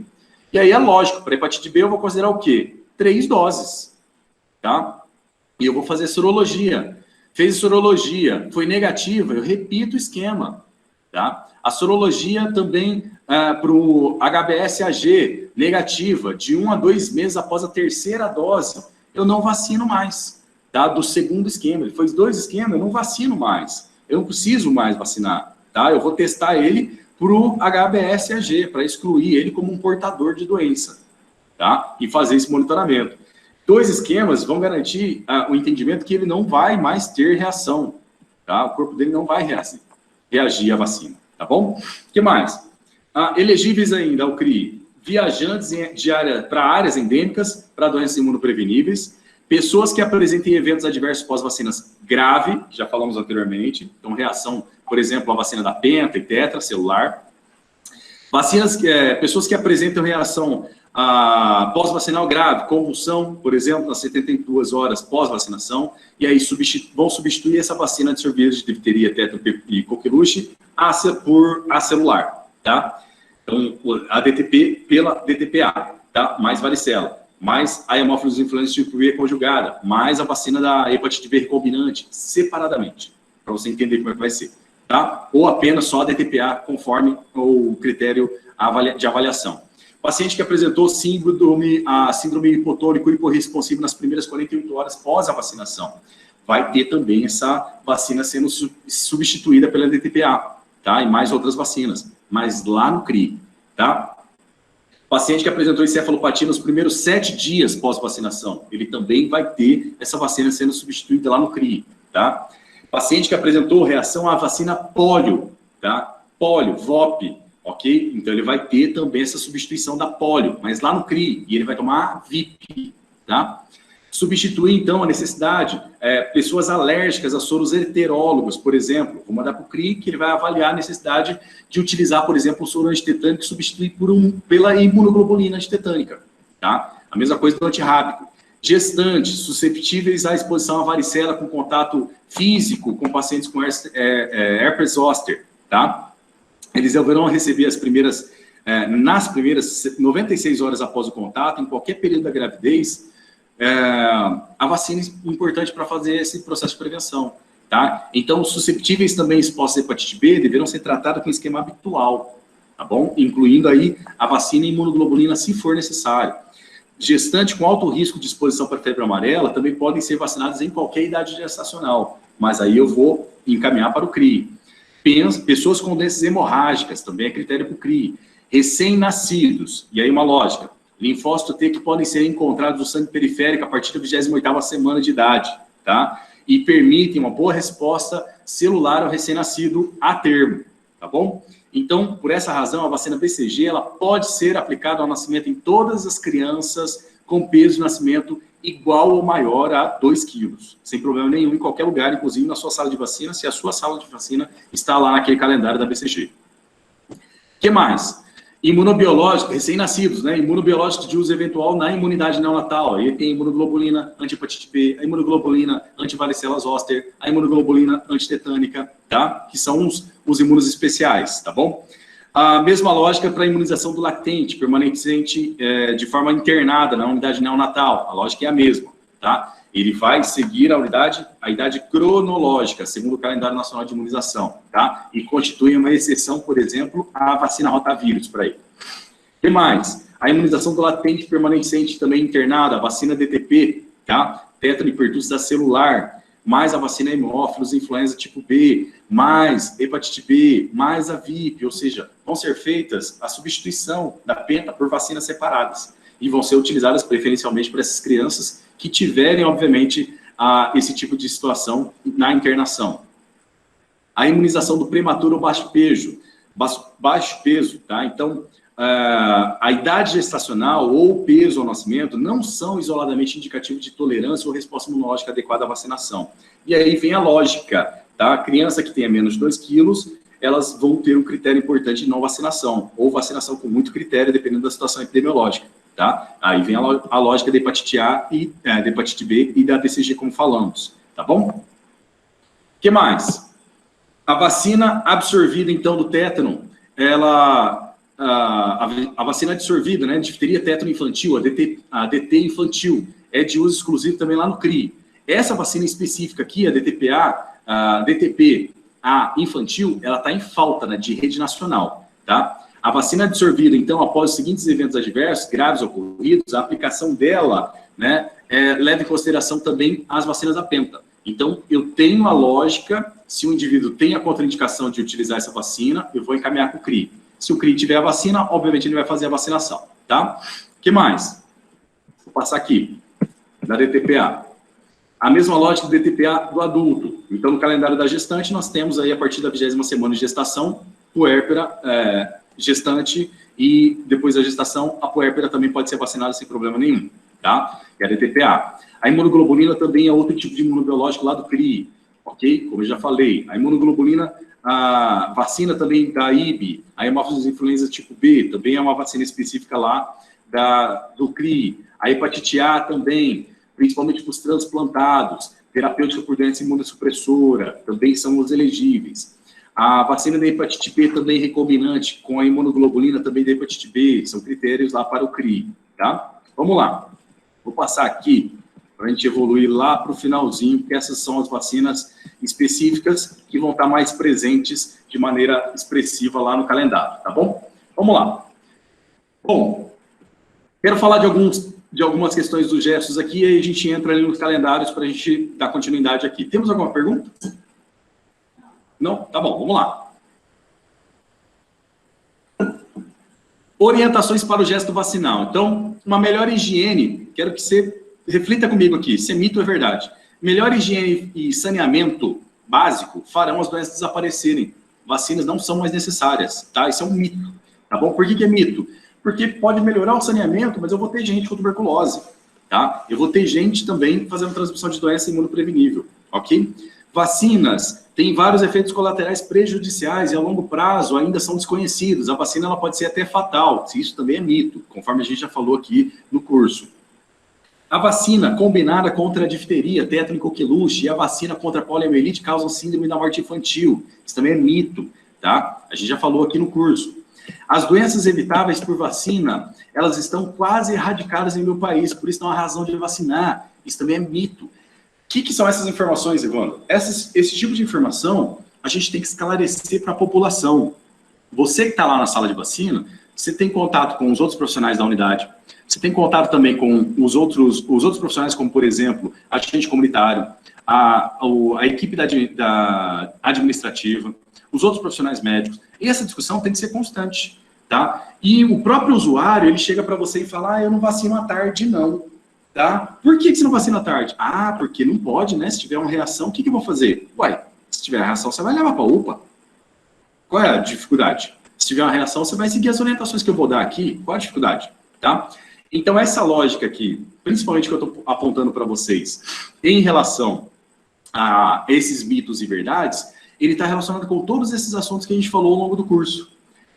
E aí é lógico, para hepatite B eu vou considerar o quê? 3 doses, tá? E eu vou fazer sorologia. Fez sorologia, foi negativa, eu repito o esquema, tá? A sorologia também para o HBsAg negativa, de 1 a 2 meses após a 3ª dose, eu não vacino mais, tá? Do segundo esquema, ele fez 2 esquemas, eu não vacino mais, eu não preciso mais vacinar, tá? Eu vou testar ele para o HBsAg, para excluir ele como um portador de doença, tá? E fazer esse monitoramento. 2 esquemas vão garantir o entendimento que ele não vai mais ter reação, tá? O corpo dele não vai reagir à vacina. Tá bom? O que mais? Elegíveis ainda ao CRI, viajantes para áreas endêmicas, para doenças imunopreveníveis, pessoas que apresentem eventos adversos pós-vacinas grave, já falamos anteriormente, então reação, por exemplo, a vacina da penta e tetra celular, pessoas que apresentam reação pós-vacinal grave, convulsão, por exemplo, nas 72 horas pós-vacinação, e aí vão substituir essa vacina de sorvírus de difteria, tetra e coqueluche por acelular, tá? Então, a DTP pela DTPA, tá? Mais varicela, mais a hemófilos influenza tipo B conjugada, mais a vacina da hepatite B recombinante, separadamente, para você entender como é que vai ser, tá? Ou apenas só a DTPA, conforme o critério de avaliação. Paciente que apresentou a síndrome hipotônico hiporresponsivo nas primeiras 48 horas pós a vacinação, vai ter também essa vacina sendo substituída pela DTPA, tá? E mais outras vacinas, mas lá no CRI, tá? Paciente que apresentou encefalopatia nos primeiros 7 dias pós-vacinação, ele também vai ter essa vacina sendo substituída lá no CRI, tá? Paciente que apresentou reação à vacina polio, tá? Polio, VOP, ok? Então, ele vai ter também essa substituição da polio, mas lá no CRI, e ele vai tomar VIP, tá? Substituir, então, a necessidade, pessoas alérgicas a soros heterólogos, por exemplo. Vou mandar para o CRI, que ele vai avaliar a necessidade de utilizar, por exemplo, o soro antitetânico e substituir pela imunoglobulina antitetânica. Tá? A mesma coisa do antirrábico. Gestantes, susceptíveis à exposição à varicela com contato físico com pacientes com herpes zoster. Tá? Eles deverão receber nas primeiras 96 horas após o contato, em qualquer período da gravidez, a vacina é importante para fazer esse processo de prevenção, tá? Então, susceptíveis também expostos à hepatite B deverão ser tratados com esquema habitual, tá bom? Incluindo aí a vacina e imunoglobulina, se for necessário. Gestantes com alto risco de exposição para febre amarela também podem ser vacinados em qualquer idade gestacional, mas aí eu vou encaminhar para o CRI. Pessoas com doenças hemorrágicas, também é critério para o CRI. Recém-nascidos, e aí uma lógica. Linfócito T que podem ser encontrados no sangue periférico a partir da 28ª semana de idade, tá? E permitem uma boa resposta celular ao recém-nascido a termo, tá bom? Então, por essa razão, a vacina BCG, ela pode ser aplicada ao nascimento em todas as crianças com peso de nascimento igual ou maior a 2 quilos, sem problema nenhum, em qualquer lugar, inclusive na sua sala de vacina, se a sua sala de vacina está lá naquele calendário da BCG. O que mais? Imunobiológico, recém-nascidos, né? Imunobiológico de uso eventual na imunidade neonatal. Aí tem a imunoglobulina anti-hepatite B, a imunoglobulina anti-varicela zoster, a imunoglobulina antitetânica, tá? Que são os imunos especiais, tá bom? A mesma lógica para a imunização do lactente, permanente de forma internada na unidade neonatal. A lógica é a mesma, tá? Ele vai seguir a idade cronológica, segundo o calendário nacional de imunização, tá? E constitui uma exceção, por exemplo, à vacina rotavírus para ele. O que mais? A imunização do latente permanente também internada, a vacina DTP, tá? Tétano e pertussis celular, mais a vacina hemófilos, influenza tipo B, mais hepatite B, mais a VIP, ou seja, vão ser feitas a substituição da penta por vacinas separadas e vão ser utilizadas preferencialmente para essas crianças que tiverem, obviamente, esse tipo de situação na internação. A imunização do prematuro ou baixo peso, tá? Então, a idade gestacional ou o peso ao nascimento não são isoladamente indicativos de tolerância ou resposta imunológica adequada à vacinação. E aí vem a lógica, tá? A criança que tenha menos de 2 quilos, elas vão ter um critério importante de não vacinação, ou vacinação com muito critério, dependendo da situação epidemiológica. Tá? Aí vem a lógica da hepatite A e da hepatite B e da BCG, como falamos, tá bom? O que mais? A vacina absorvida, então, do tétano, a vacina absorvida, né, difteria tétano infantil, a DT infantil, é de uso exclusivo também lá no CRI. Essa vacina específica aqui, a DTP-A infantil, ela está em falta, né, de rede nacional, tá? A vacina absorvida, então, após os seguintes eventos adversos, graves ocorridos, a aplicação dela, né, leva em consideração também as vacinas da penta. Então, eu tenho a lógica, se o indivíduo tem a contraindicação de utilizar essa vacina, eu vou encaminhar para o CRI. Se o CRI tiver a vacina, obviamente ele vai fazer a vacinação, tá? O que mais? Vou passar aqui, da DTPA. A mesma lógica do DTPA do adulto. Então, no calendário da gestante, nós temos aí, a partir da 20ª semana de gestação, puérpera, gestante, e depois da gestação, a puérpera também pode ser vacinada sem problema nenhum, tá? Que é a DTPA. A imunoglobulina também é outro tipo de imunobiológico lá do CRI, ok? Como eu já falei, a imunoglobulina, a vacina também da IB, a hemófilos influenza tipo B, também é uma vacina específica lá do CRI. A hepatite A também, principalmente para os transplantados, terapêutica por doença imunossupressora, também são os elegíveis. A vacina da hepatite B também recombinante com a imunoglobulina também da hepatite B, são critérios lá para o CRI, tá? Vamos lá. Vou passar aqui para a gente evoluir lá para o finalzinho, porque essas são as vacinas específicas que vão estar mais presentes de maneira expressiva lá no calendário, tá bom? Vamos lá. Bom, quero falar de algumas questões dos gestos aqui, e aí a gente entra ali nos calendários para a gente dar continuidade aqui. Temos alguma pergunta? Não? Tá bom, vamos lá. Orientações para o gesto vacinal. Então, uma melhor higiene, quero que você reflita comigo aqui, se é mito ou é verdade. Melhor higiene e saneamento básico farão as doenças desaparecerem. Vacinas não são mais necessárias, tá? Isso é um mito, tá bom? Por que é mito? Porque pode melhorar o saneamento, mas eu vou ter gente com tuberculose, tá? Eu vou ter gente também fazendo transmissão de doença imunoprevenível, ok? Vacinas têm vários efeitos colaterais prejudiciais e a longo prazo ainda são desconhecidos. A vacina ela pode ser até fatal, isso também é mito, conforme a gente já falou aqui no curso. A vacina combinada contra a difteria, tétano e coqueluche, e a vacina contra a poliomielite causam síndrome da morte infantil. Isso também é mito, tá? A gente já falou aqui no curso. As doenças evitáveis por vacina, elas estão quase erradicadas em meu país, por isso não há razão de vacinar. Isso também é mito. O que são essas informações, Evandro? Esse tipo de informação a gente tem que esclarecer para a população. Você que está lá na sala de vacina, você tem contato com os outros profissionais da unidade, você tem contato também com os outros profissionais, como, por exemplo, agente comunitário, a equipe da administrativa, os outros profissionais médicos. E essa discussão tem que ser constante, tá? E o próprio usuário, ele chega para você e fala, eu não vacino à tarde, não. Tá? Por que você não vacina à tarde? Ah, porque não pode, né? Se tiver uma reação, o que eu vou fazer? Uai, se tiver reação, você vai levar para a UPA. Qual é a dificuldade? Se tiver uma reação, você vai seguir as orientações que eu vou dar aqui. Qual a dificuldade? Tá? Então, essa lógica aqui, principalmente que eu estou apontando para vocês, em relação a esses mitos e verdades, ele está relacionado com todos esses assuntos que a gente falou ao longo do curso.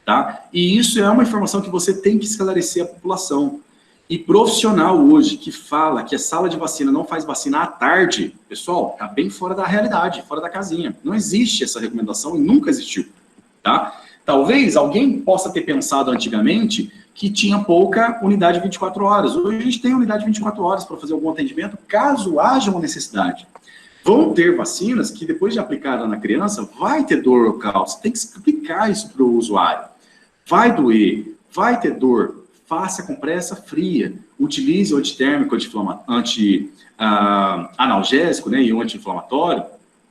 Tá? E isso é uma informação que você tem que esclarecer à população. E profissional hoje que fala que a sala de vacina não faz vacina à tarde, pessoal, está bem fora da realidade, fora da casinha. Não existe essa recomendação e nunca existiu, tá? Talvez alguém possa ter pensado antigamente que tinha pouca unidade 24 horas. Hoje a gente tem unidade 24 horas para fazer algum atendimento, caso haja uma necessidade. Vão ter vacinas que depois de aplicada na criança, vai ter dor local. Você tem que explicar isso para o usuário. Vai doer, vai ter dor. Faça compressa fria, utilize o antitérmico, analgésico, né, e o anti-inflamatório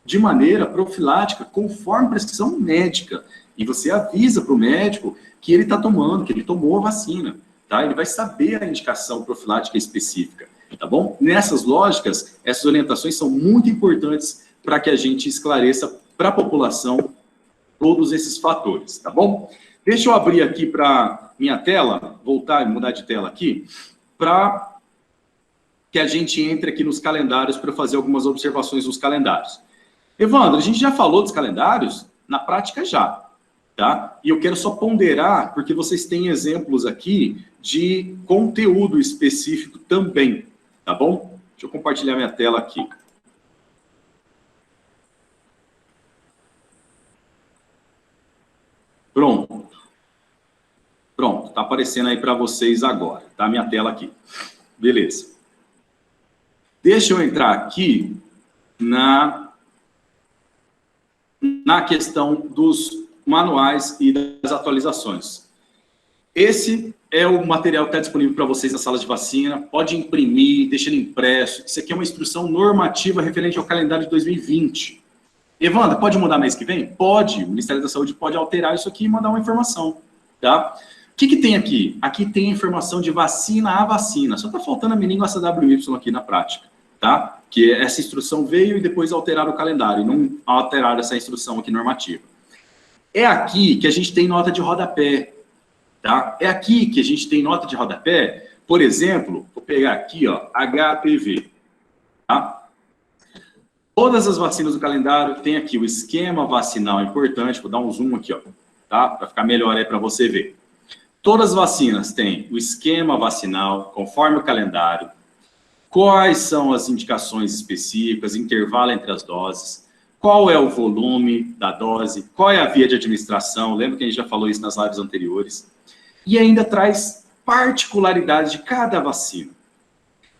de maneira profilática, conforme prescrição médica. E você avisa para o médico que ele está tomando, que ele tomou a vacina. Tá? Ele vai saber a indicação profilática específica. Tá bom? Nessas lógicas, essas orientações são muito importantes para que a gente esclareça para a população todos esses fatores. Tá bom? Deixa eu abrir aqui para minha tela, voltar e mudar de tela aqui, para que a gente entre aqui nos calendários para fazer algumas observações nos calendários. Evandro, a gente já falou dos calendários? Na prática, já. Tá? E eu quero só ponderar, porque vocês têm exemplos aqui de conteúdo específico também. Tá bom? Deixa eu compartilhar minha tela aqui. Pronto. Pronto, está aparecendo aí para vocês agora, tá? Minha tela aqui. Beleza. Deixa eu entrar aqui na questão dos manuais e das atualizações. Esse é o material que está disponível para vocês na sala de vacina. Pode imprimir, deixar ele impresso. Isso aqui é uma instrução normativa referente ao calendário de 2020. Evandro, pode mudar mês que vem? Pode. O Ministério da Saúde pode alterar isso aqui e mandar uma informação, tá? O que tem aqui? Aqui tem a informação de vacina a vacina. Só está faltando a meningo SWY aqui na prática, tá? Que essa instrução veio e depois alteraram o calendário, e não alteraram essa instrução aqui normativa. É aqui que a gente tem nota de rodapé, tá? É aqui que a gente tem nota de rodapé, por exemplo, vou pegar aqui, ó, HPV, tá? Todas as vacinas do calendário tem aqui o esquema vacinal importante, vou dar um zoom aqui, ó, tá? Para ficar melhor aí para você ver. Todas as vacinas têm o esquema vacinal, conforme o calendário, quais são as indicações específicas, intervalo entre as doses, qual é o volume da dose, qual é a via de administração, lembra que a gente já falou isso nas lives anteriores, e ainda traz particularidades de cada vacina.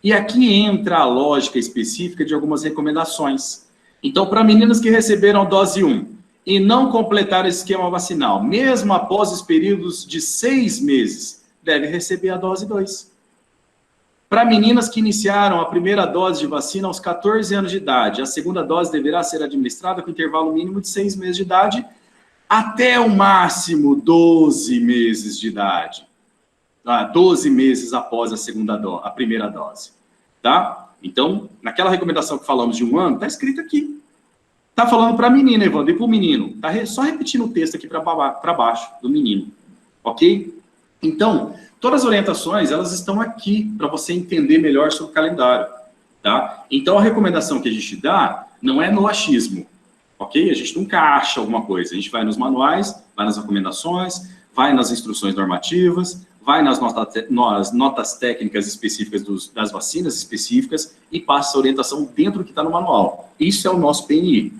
E aqui entra a lógica específica de algumas recomendações. Então, para meninas que receberam dose 1, e não completar o esquema vacinal, mesmo após os períodos de 6 meses, deve receber a dose 2. Para meninas que iniciaram a primeira dose de vacina aos 14 anos de idade, a segunda dose deverá ser administrada com intervalo mínimo de 6 meses de idade, até o máximo 12 meses de idade. 12 meses após a primeira dose. Tá? Então, naquela recomendação que falamos de 1 ano, está escrito aqui. Tá falando para a menina, Evandro, e para o menino. Tá só repetindo o texto aqui para baixo do menino. Ok? Então, Todas as orientações, elas estão aqui para você entender melhor sobre o calendário, tá? Então, a recomendação que a gente dá não é no achismo, ok? A gente nunca acha alguma coisa. A gente vai nos manuais, vai nas recomendações, vai nas instruções normativas, vai nas notas técnicas específicas das vacinas específicas e passa a orientação dentro do que está no manual. Isso é o nosso PNI,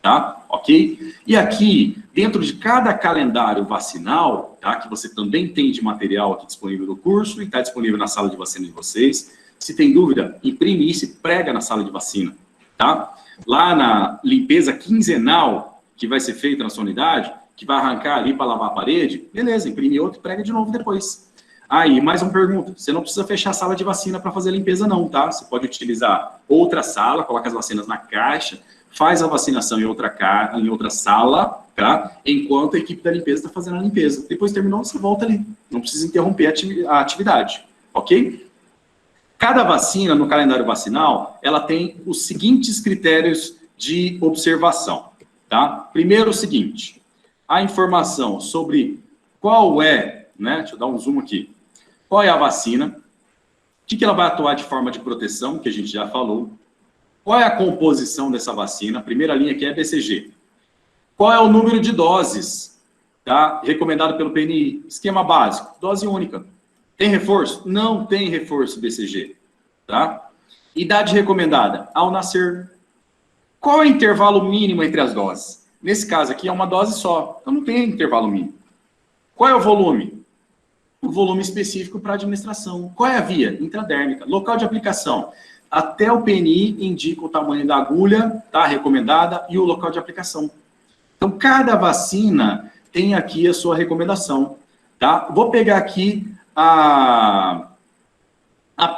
tá? Ok? E aqui, dentro de cada calendário vacinal, tá? Que você também tem de material aqui disponível no curso e está disponível na sala de vacina de vocês. Se tem dúvida, imprime isso e prega na sala de vacina, tá? Lá na limpeza quinzenal que vai ser feita na sua unidade, que vai arrancar ali para lavar a parede, beleza, imprime outro e prega de novo depois. Aí, mais uma pergunta, você não precisa fechar a sala de vacina para fazer a limpeza não, tá? Você pode utilizar outra sala, coloca as vacinas na caixa, faz a vacinação em outra sala, tá? Enquanto a equipe da limpeza está fazendo a limpeza. Depois terminou, você volta ali. Não precisa interromper a atividade, ok? Cada vacina, no calendário vacinal, ela tem os seguintes critérios de observação, tá? Primeiro, o seguinte, a informação sobre qual é, né? Deixa eu dar um zoom aqui. Qual é a vacina? O que ela vai atuar de forma de proteção, que a gente já falou. Qual é a composição dessa vacina? A primeira linha aqui é BCG. Qual é o número de doses, tá? Recomendado pelo PNI? Esquema básico, dose única. Tem reforço? Não tem reforço BCG, tá? Idade recomendada, ao nascer. Qual é o intervalo mínimo entre as doses? Nesse caso aqui é uma dose só, então não tem intervalo mínimo. Qual é o volume? O volume específico para administração. Qual é a via? Intradérmica. Local de aplicação. Até o PNI indica o tamanho da agulha, tá? Recomendada, e o local de aplicação. Então, cada vacina tem aqui a sua recomendação, tá? Vou pegar aqui a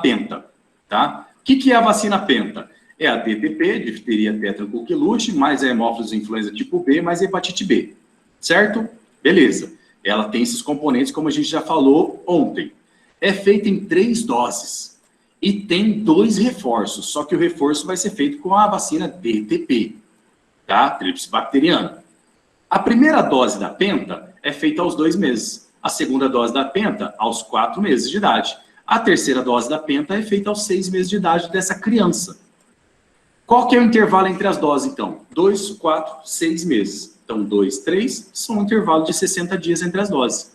penta, tá? O que é a vacina penta? É a DTP, difteria, tétano, coqueluche, mais a hemófilos influenza tipo B, mais a hepatite B, certo? Beleza. Ela tem esses componentes, como a gente já falou ontem. É feita em 3 doses e tem 2 reforços, só que o reforço vai ser feito com a vacina DTP, tá? Tríplice bacteriana. A primeira dose da penta é feita aos 2 meses. A segunda dose da penta, aos 4 meses de idade. A terceira dose da penta é feita aos 6 meses de idade dessa criança. Qual que é o intervalo entre as doses, então? 2, 4, 6 meses. Então, 2, 3, são um intervalo de 60 dias entre as doses.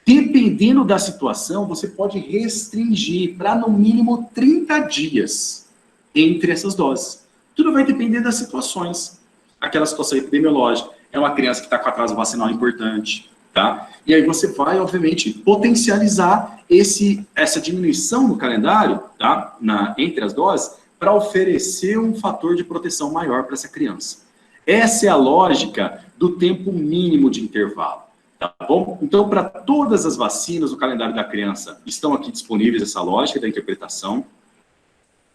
Dependendo da situação, você pode restringir para, no mínimo, 30 dias entre essas doses. Tudo vai depender das situações. Aquela situação epidemiológica. É uma criança que está com atraso vacinal importante, tá? E aí você vai, obviamente, potencializar essa diminuição no calendário, tá? Entre as doses, para oferecer um fator de proteção maior para essa criança. Essa é a lógica do tempo mínimo de intervalo, tá bom? Então, para todas as vacinas, o calendário da criança estão aqui disponíveis, essa lógica da interpretação.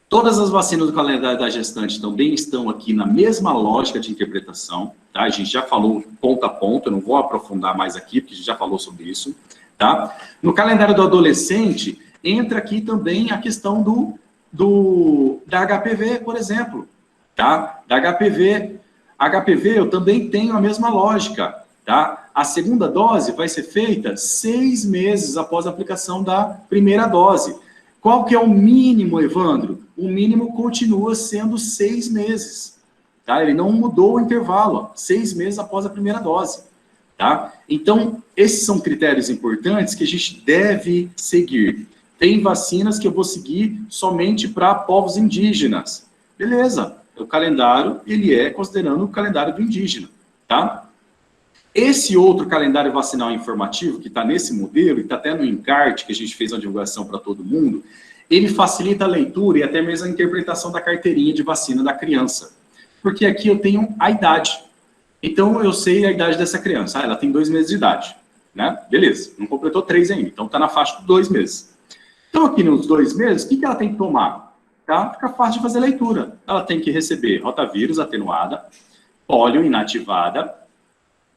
Todas as vacinas do calendário da gestante também estão aqui na mesma lógica de interpretação, tá? A gente já falou ponto a ponto, eu não vou aprofundar mais aqui, porque a gente já falou sobre isso, tá? No calendário do adolescente, entra aqui também a questão da HPV, por exemplo, tá? Da HPV. HPV eu também tenho a mesma lógica, tá? A segunda dose vai ser feita 6 meses após a aplicação da primeira dose. Qual que é o mínimo, Evandro? O mínimo continua sendo 6 meses, tá? Ele não mudou o intervalo, ó, 6 meses após a primeira dose, tá? Então, esses são critérios importantes que a gente deve seguir. Tem vacinas que eu vou seguir somente para povos indígenas. Beleza, o calendário, ele é considerando o calendário do indígena, tá? Esse outro calendário vacinal informativo, que está nesse modelo, e está até no encarte, que a gente fez uma divulgação para todo mundo, ele facilita a leitura e até mesmo a interpretação da carteirinha de vacina da criança. Porque aqui eu tenho a idade. Então, eu sei a idade dessa criança. Ela tem 2 meses de idade, né? Beleza, não completou 3 ainda, então está na faixa de 2 meses. Então, aqui nos 2 meses, o que ela tem que tomar? Tá? Fica fácil de fazer leitura. Ela tem que receber rotavírus atenuada, pólio inativada,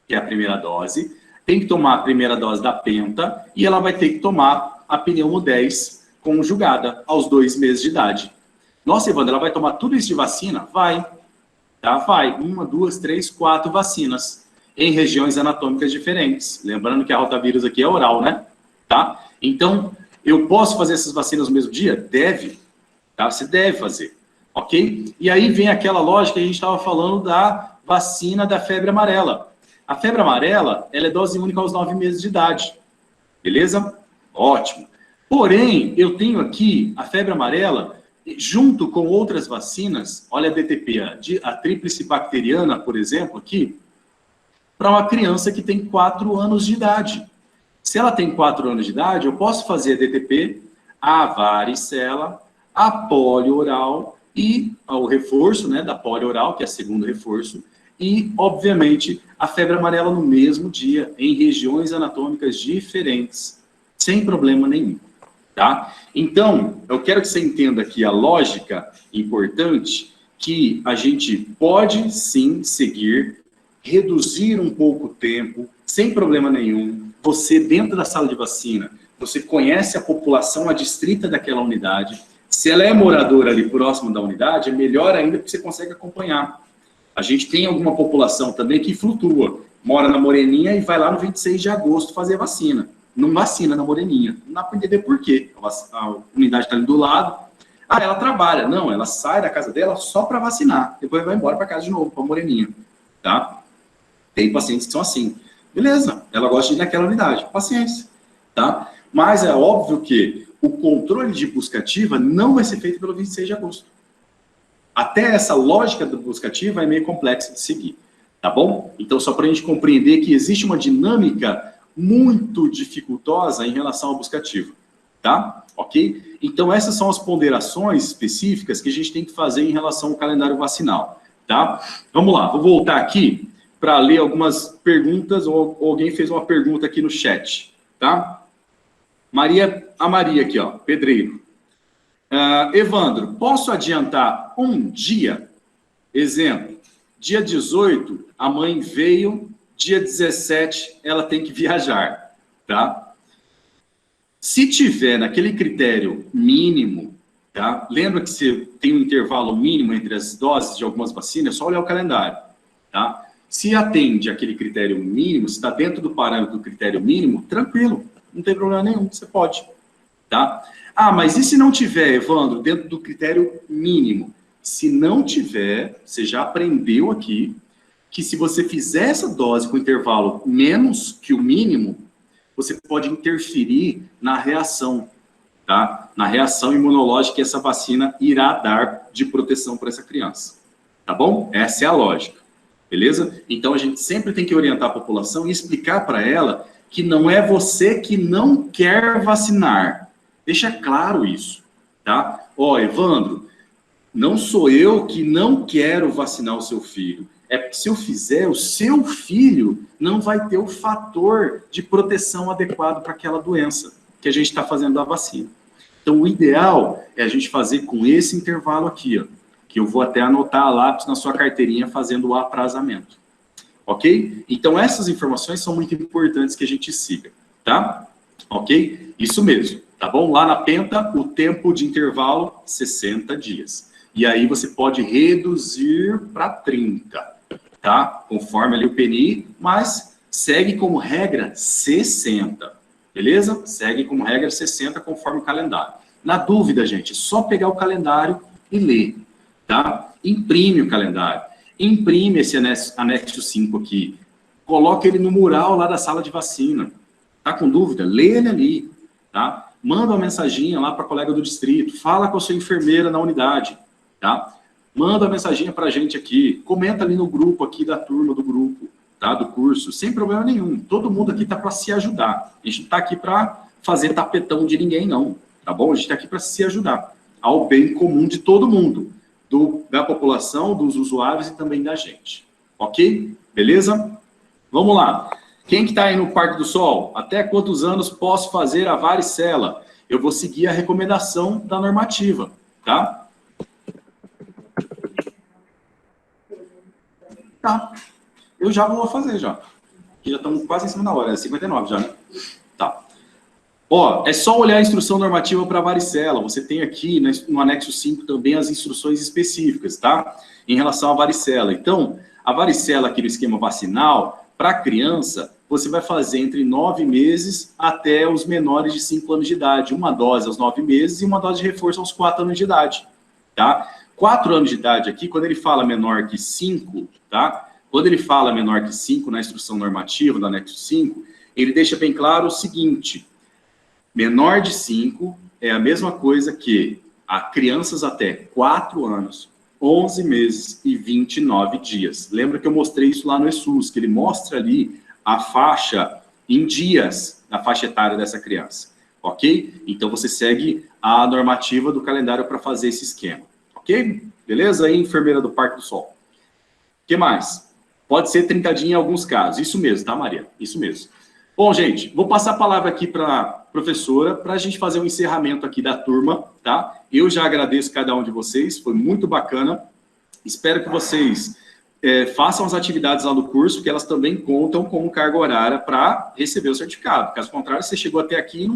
que é a primeira dose, tem que tomar a primeira dose da penta e ela vai ter que tomar a pneumo 10 conjugada aos 2 meses de idade. Nossa, Evandro, ela vai tomar tudo isso de vacina? Vai. Tá? Vai. 1, 2, 3, 4 vacinas em regiões anatômicas diferentes. Lembrando que a rotavírus aqui é oral, né? Tá? Então, eu posso fazer essas vacinas no mesmo dia? Deve, tá? Você deve fazer, ok? E aí vem aquela lógica que a gente estava falando da vacina da febre amarela. A febre amarela, ela é dose única aos 9 meses de idade, beleza? Ótimo. Porém, eu tenho aqui a febre amarela junto com outras vacinas, olha a DTP, a tríplice bacteriana, por exemplo, aqui, para uma criança que tem 4 anos de idade. Se ela tem 4 anos de idade, eu posso fazer a DTP, a varicela, a polio oral e o reforço, né, da polio oral, que é o segundo reforço, e, obviamente, a febre amarela no mesmo dia, em regiões anatômicas diferentes, sem problema nenhum, tá? Então, eu quero que você entenda aqui a lógica importante, que a gente pode, sim, seguir, reduzir um pouco o tempo, sem problema nenhum. Você, dentro da sala de vacina, você conhece a população adstrita daquela unidade. Se ela é moradora ali próximo da unidade, é melhor ainda porque você consegue acompanhar. A gente tem alguma população também que flutua, mora na Moreninha e vai lá no 26 de agosto fazer vacina. Não vacina na Moreninha. Não dá para entender por quê. A unidade está ali do lado. Ah, ela trabalha. Não, ela sai da casa dela só para vacinar. Depois vai embora para casa de novo, para a Moreninha. Tá? Tem pacientes que são assim. Beleza, ela gosta de ir naquela unidade. Paciência. Tá? Mas é óbvio que o controle de busca ativa não vai ser feito pelo 26 de agosto. Até essa lógica da busca ativa é meio complexa de seguir, tá bom? Então, só para a gente compreender que existe uma dinâmica muito dificultosa em relação à busca ativa, tá? Ok? Então, essas são as ponderações específicas que a gente tem que fazer em relação ao calendário vacinal, tá? Vamos lá, vou voltar aqui para ler algumas perguntas, ou alguém fez uma pergunta aqui no chat, tá? A Maria aqui, ó, Pedreiro. Evandro, posso adiantar um dia? Exemplo, dia 18, a mãe veio, dia 17, ela tem que viajar, tá? Se tiver naquele critério mínimo, tá? Lembra que você tem um intervalo mínimo entre as doses de algumas vacinas, é só olhar o calendário, tá? Se atende aquele critério mínimo, se está dentro do parâmetro do critério mínimo, tranquilo, não tem problema nenhum, você pode, tá? Ah, mas e se não tiver, Evandro, dentro do critério mínimo? Se não tiver, você já aprendeu aqui, que se você fizer essa dose com intervalo menos que o mínimo, você pode interferir na reação, tá? Na reação imunológica que essa vacina irá dar de proteção para essa criança, tá bom? Essa é a lógica, beleza? Então, a gente sempre tem que orientar a população e explicar para ela que não é você que não quer vacinar. Deixa claro isso, tá? Ó, Evandro, não sou eu que não quero vacinar o seu filho. É porque se eu fizer, o seu filho não vai ter o fator de proteção adequado para aquela doença que a gente está fazendo a vacina. Então, o ideal é a gente fazer com esse intervalo aqui, ó, que eu vou até anotar a lápis na sua carteirinha fazendo o aprazamento. Ok? Então, essas informações são muito importantes que a gente siga, tá? Ok? Isso mesmo. Tá bom? Lá na Penta, o tempo de intervalo, 60 dias. E aí você pode reduzir para 30, tá? Conforme ali o PNI, mas segue como regra 60, beleza? Segue como regra 60 conforme o calendário. Na dúvida, gente, é só pegar o calendário e ler, tá? Imprime o calendário. Imprime esse anexo 5 aqui. Coloca ele no mural lá da sala de vacina. Tá com dúvida? Lê ele ali, tá? Manda uma mensaginha lá para a colega do distrito, fala com a sua enfermeira na unidade, tá? Manda uma mensaginha para a gente aqui, comenta ali no grupo aqui da turma do grupo, tá? Do curso, sem problema nenhum. Todo mundo aqui está para se ajudar. A gente não está aqui para fazer tapetão de ninguém, não, tá bom? A gente está aqui para se ajudar ao bem comum de todo mundo, da população, dos usuários e também da gente, ok? Beleza? Vamos lá. Quem que está aí no Parque do Sol? Até quantos anos posso fazer a varicela? Eu vou seguir a recomendação da normativa, tá? Tá. Eu já vou fazer, já. Já estamos quase em cima da hora, é 59 já, né? Tá. Ó, é só olhar a instrução normativa para varicela. Você tem aqui no anexo 5 também as instruções específicas, tá? Em relação à varicela. Então, a varicela aqui no esquema vacinal, para criança, você vai fazer entre 9 meses até os menores de 5 anos de idade. Uma dose aos 9 meses e uma dose de reforço aos 4 anos de idade, tá? 4 anos de idade aqui, quando ele fala menor que 5, tá? Quando ele fala menor que 5 na instrução normativa, do anexo 5, ele deixa bem claro o seguinte: menor de 5 é a mesma coisa que a crianças até 4 anos, 11 meses e 29 dias. Lembra que eu mostrei isso lá no ESUS, que ele mostra ali a faixa em dias da faixa etária dessa criança, ok? Então você segue a normativa do calendário para fazer esse esquema, ok? Beleza? Aí, enfermeira do Parque do Sol. O que mais? Pode ser 30 dias em alguns casos. Isso mesmo, tá, Maria? Isso mesmo. Bom, gente, vou passar a palavra aqui para a professora para a gente fazer um encerramento aqui da turma, tá? Eu já agradeço cada um de vocês, foi muito bacana. Espero que vocês façam as atividades lá do curso, que elas também contam como carga horária para receber o certificado. Caso contrário, você chegou até aqui e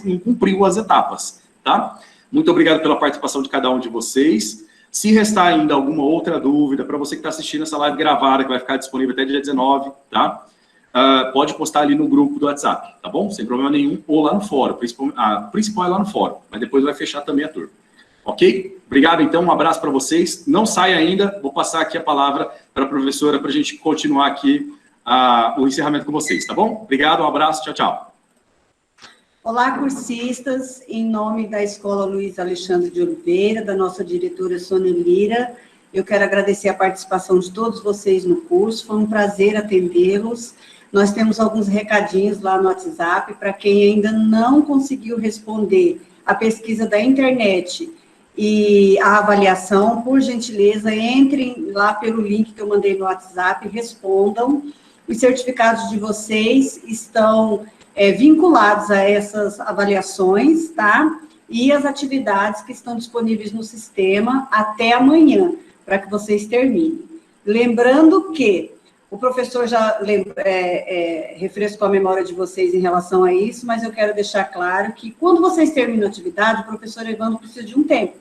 não cumpriu as etapas, tá? Muito obrigado pela participação de cada um de vocês. Se restar ainda alguma outra dúvida, para você que está assistindo essa live gravada, que vai ficar disponível até dia 19, tá? Pode postar ali no grupo do WhatsApp, tá bom? Sem problema nenhum, ou lá no fórum. A principal é lá no fórum, mas depois vai fechar também a turma. Ok? Obrigado, então, um abraço para vocês. Não saia ainda, vou passar aqui a palavra para a professora para a gente continuar aqui o encerramento com vocês, tá bom? Obrigado, um abraço, tchau, tchau. Olá, cursistas, em nome da Escola Luiz Alexandre de Oliveira, da nossa diretora Sônia Lira, eu quero agradecer a participação de todos vocês no curso, foi um prazer atendê-los. Nós temos alguns recadinhos lá no WhatsApp, para quem ainda não conseguiu responder a pesquisa da internet e a avaliação, por gentileza, entrem lá pelo link que eu mandei no WhatsApp, respondam. Os certificados de vocês estão vinculados a essas avaliações, tá? E as atividades que estão disponíveis no sistema até amanhã, para que vocês terminem. Lembrando que o professor já refrescou a memória de vocês em relação a isso, mas eu quero deixar claro que quando vocês terminam a atividade, o professor Evandro precisa de um tempo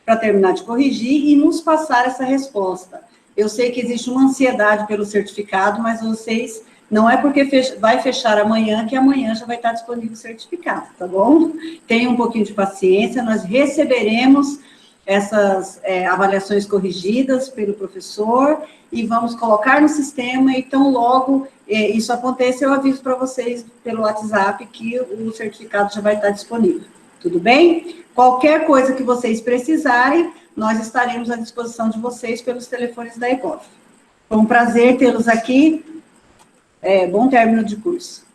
para terminar de corrigir e nos passar essa resposta. Eu sei que existe uma ansiedade pelo certificado, mas vocês, não é porque vai fechar amanhã, que amanhã já vai estar disponível o certificado, tá bom? Tenham um pouquinho de paciência, nós receberemos essas avaliações corrigidas pelo professor e vamos colocar no sistema, e tão logo isso aconteça, eu aviso para vocês pelo WhatsApp que o certificado já vai estar disponível. Tudo bem? Qualquer coisa que vocês precisarem, nós estaremos à disposição de vocês pelos telefones da ECOF. Foi um prazer tê-los aqui. Bom término de curso.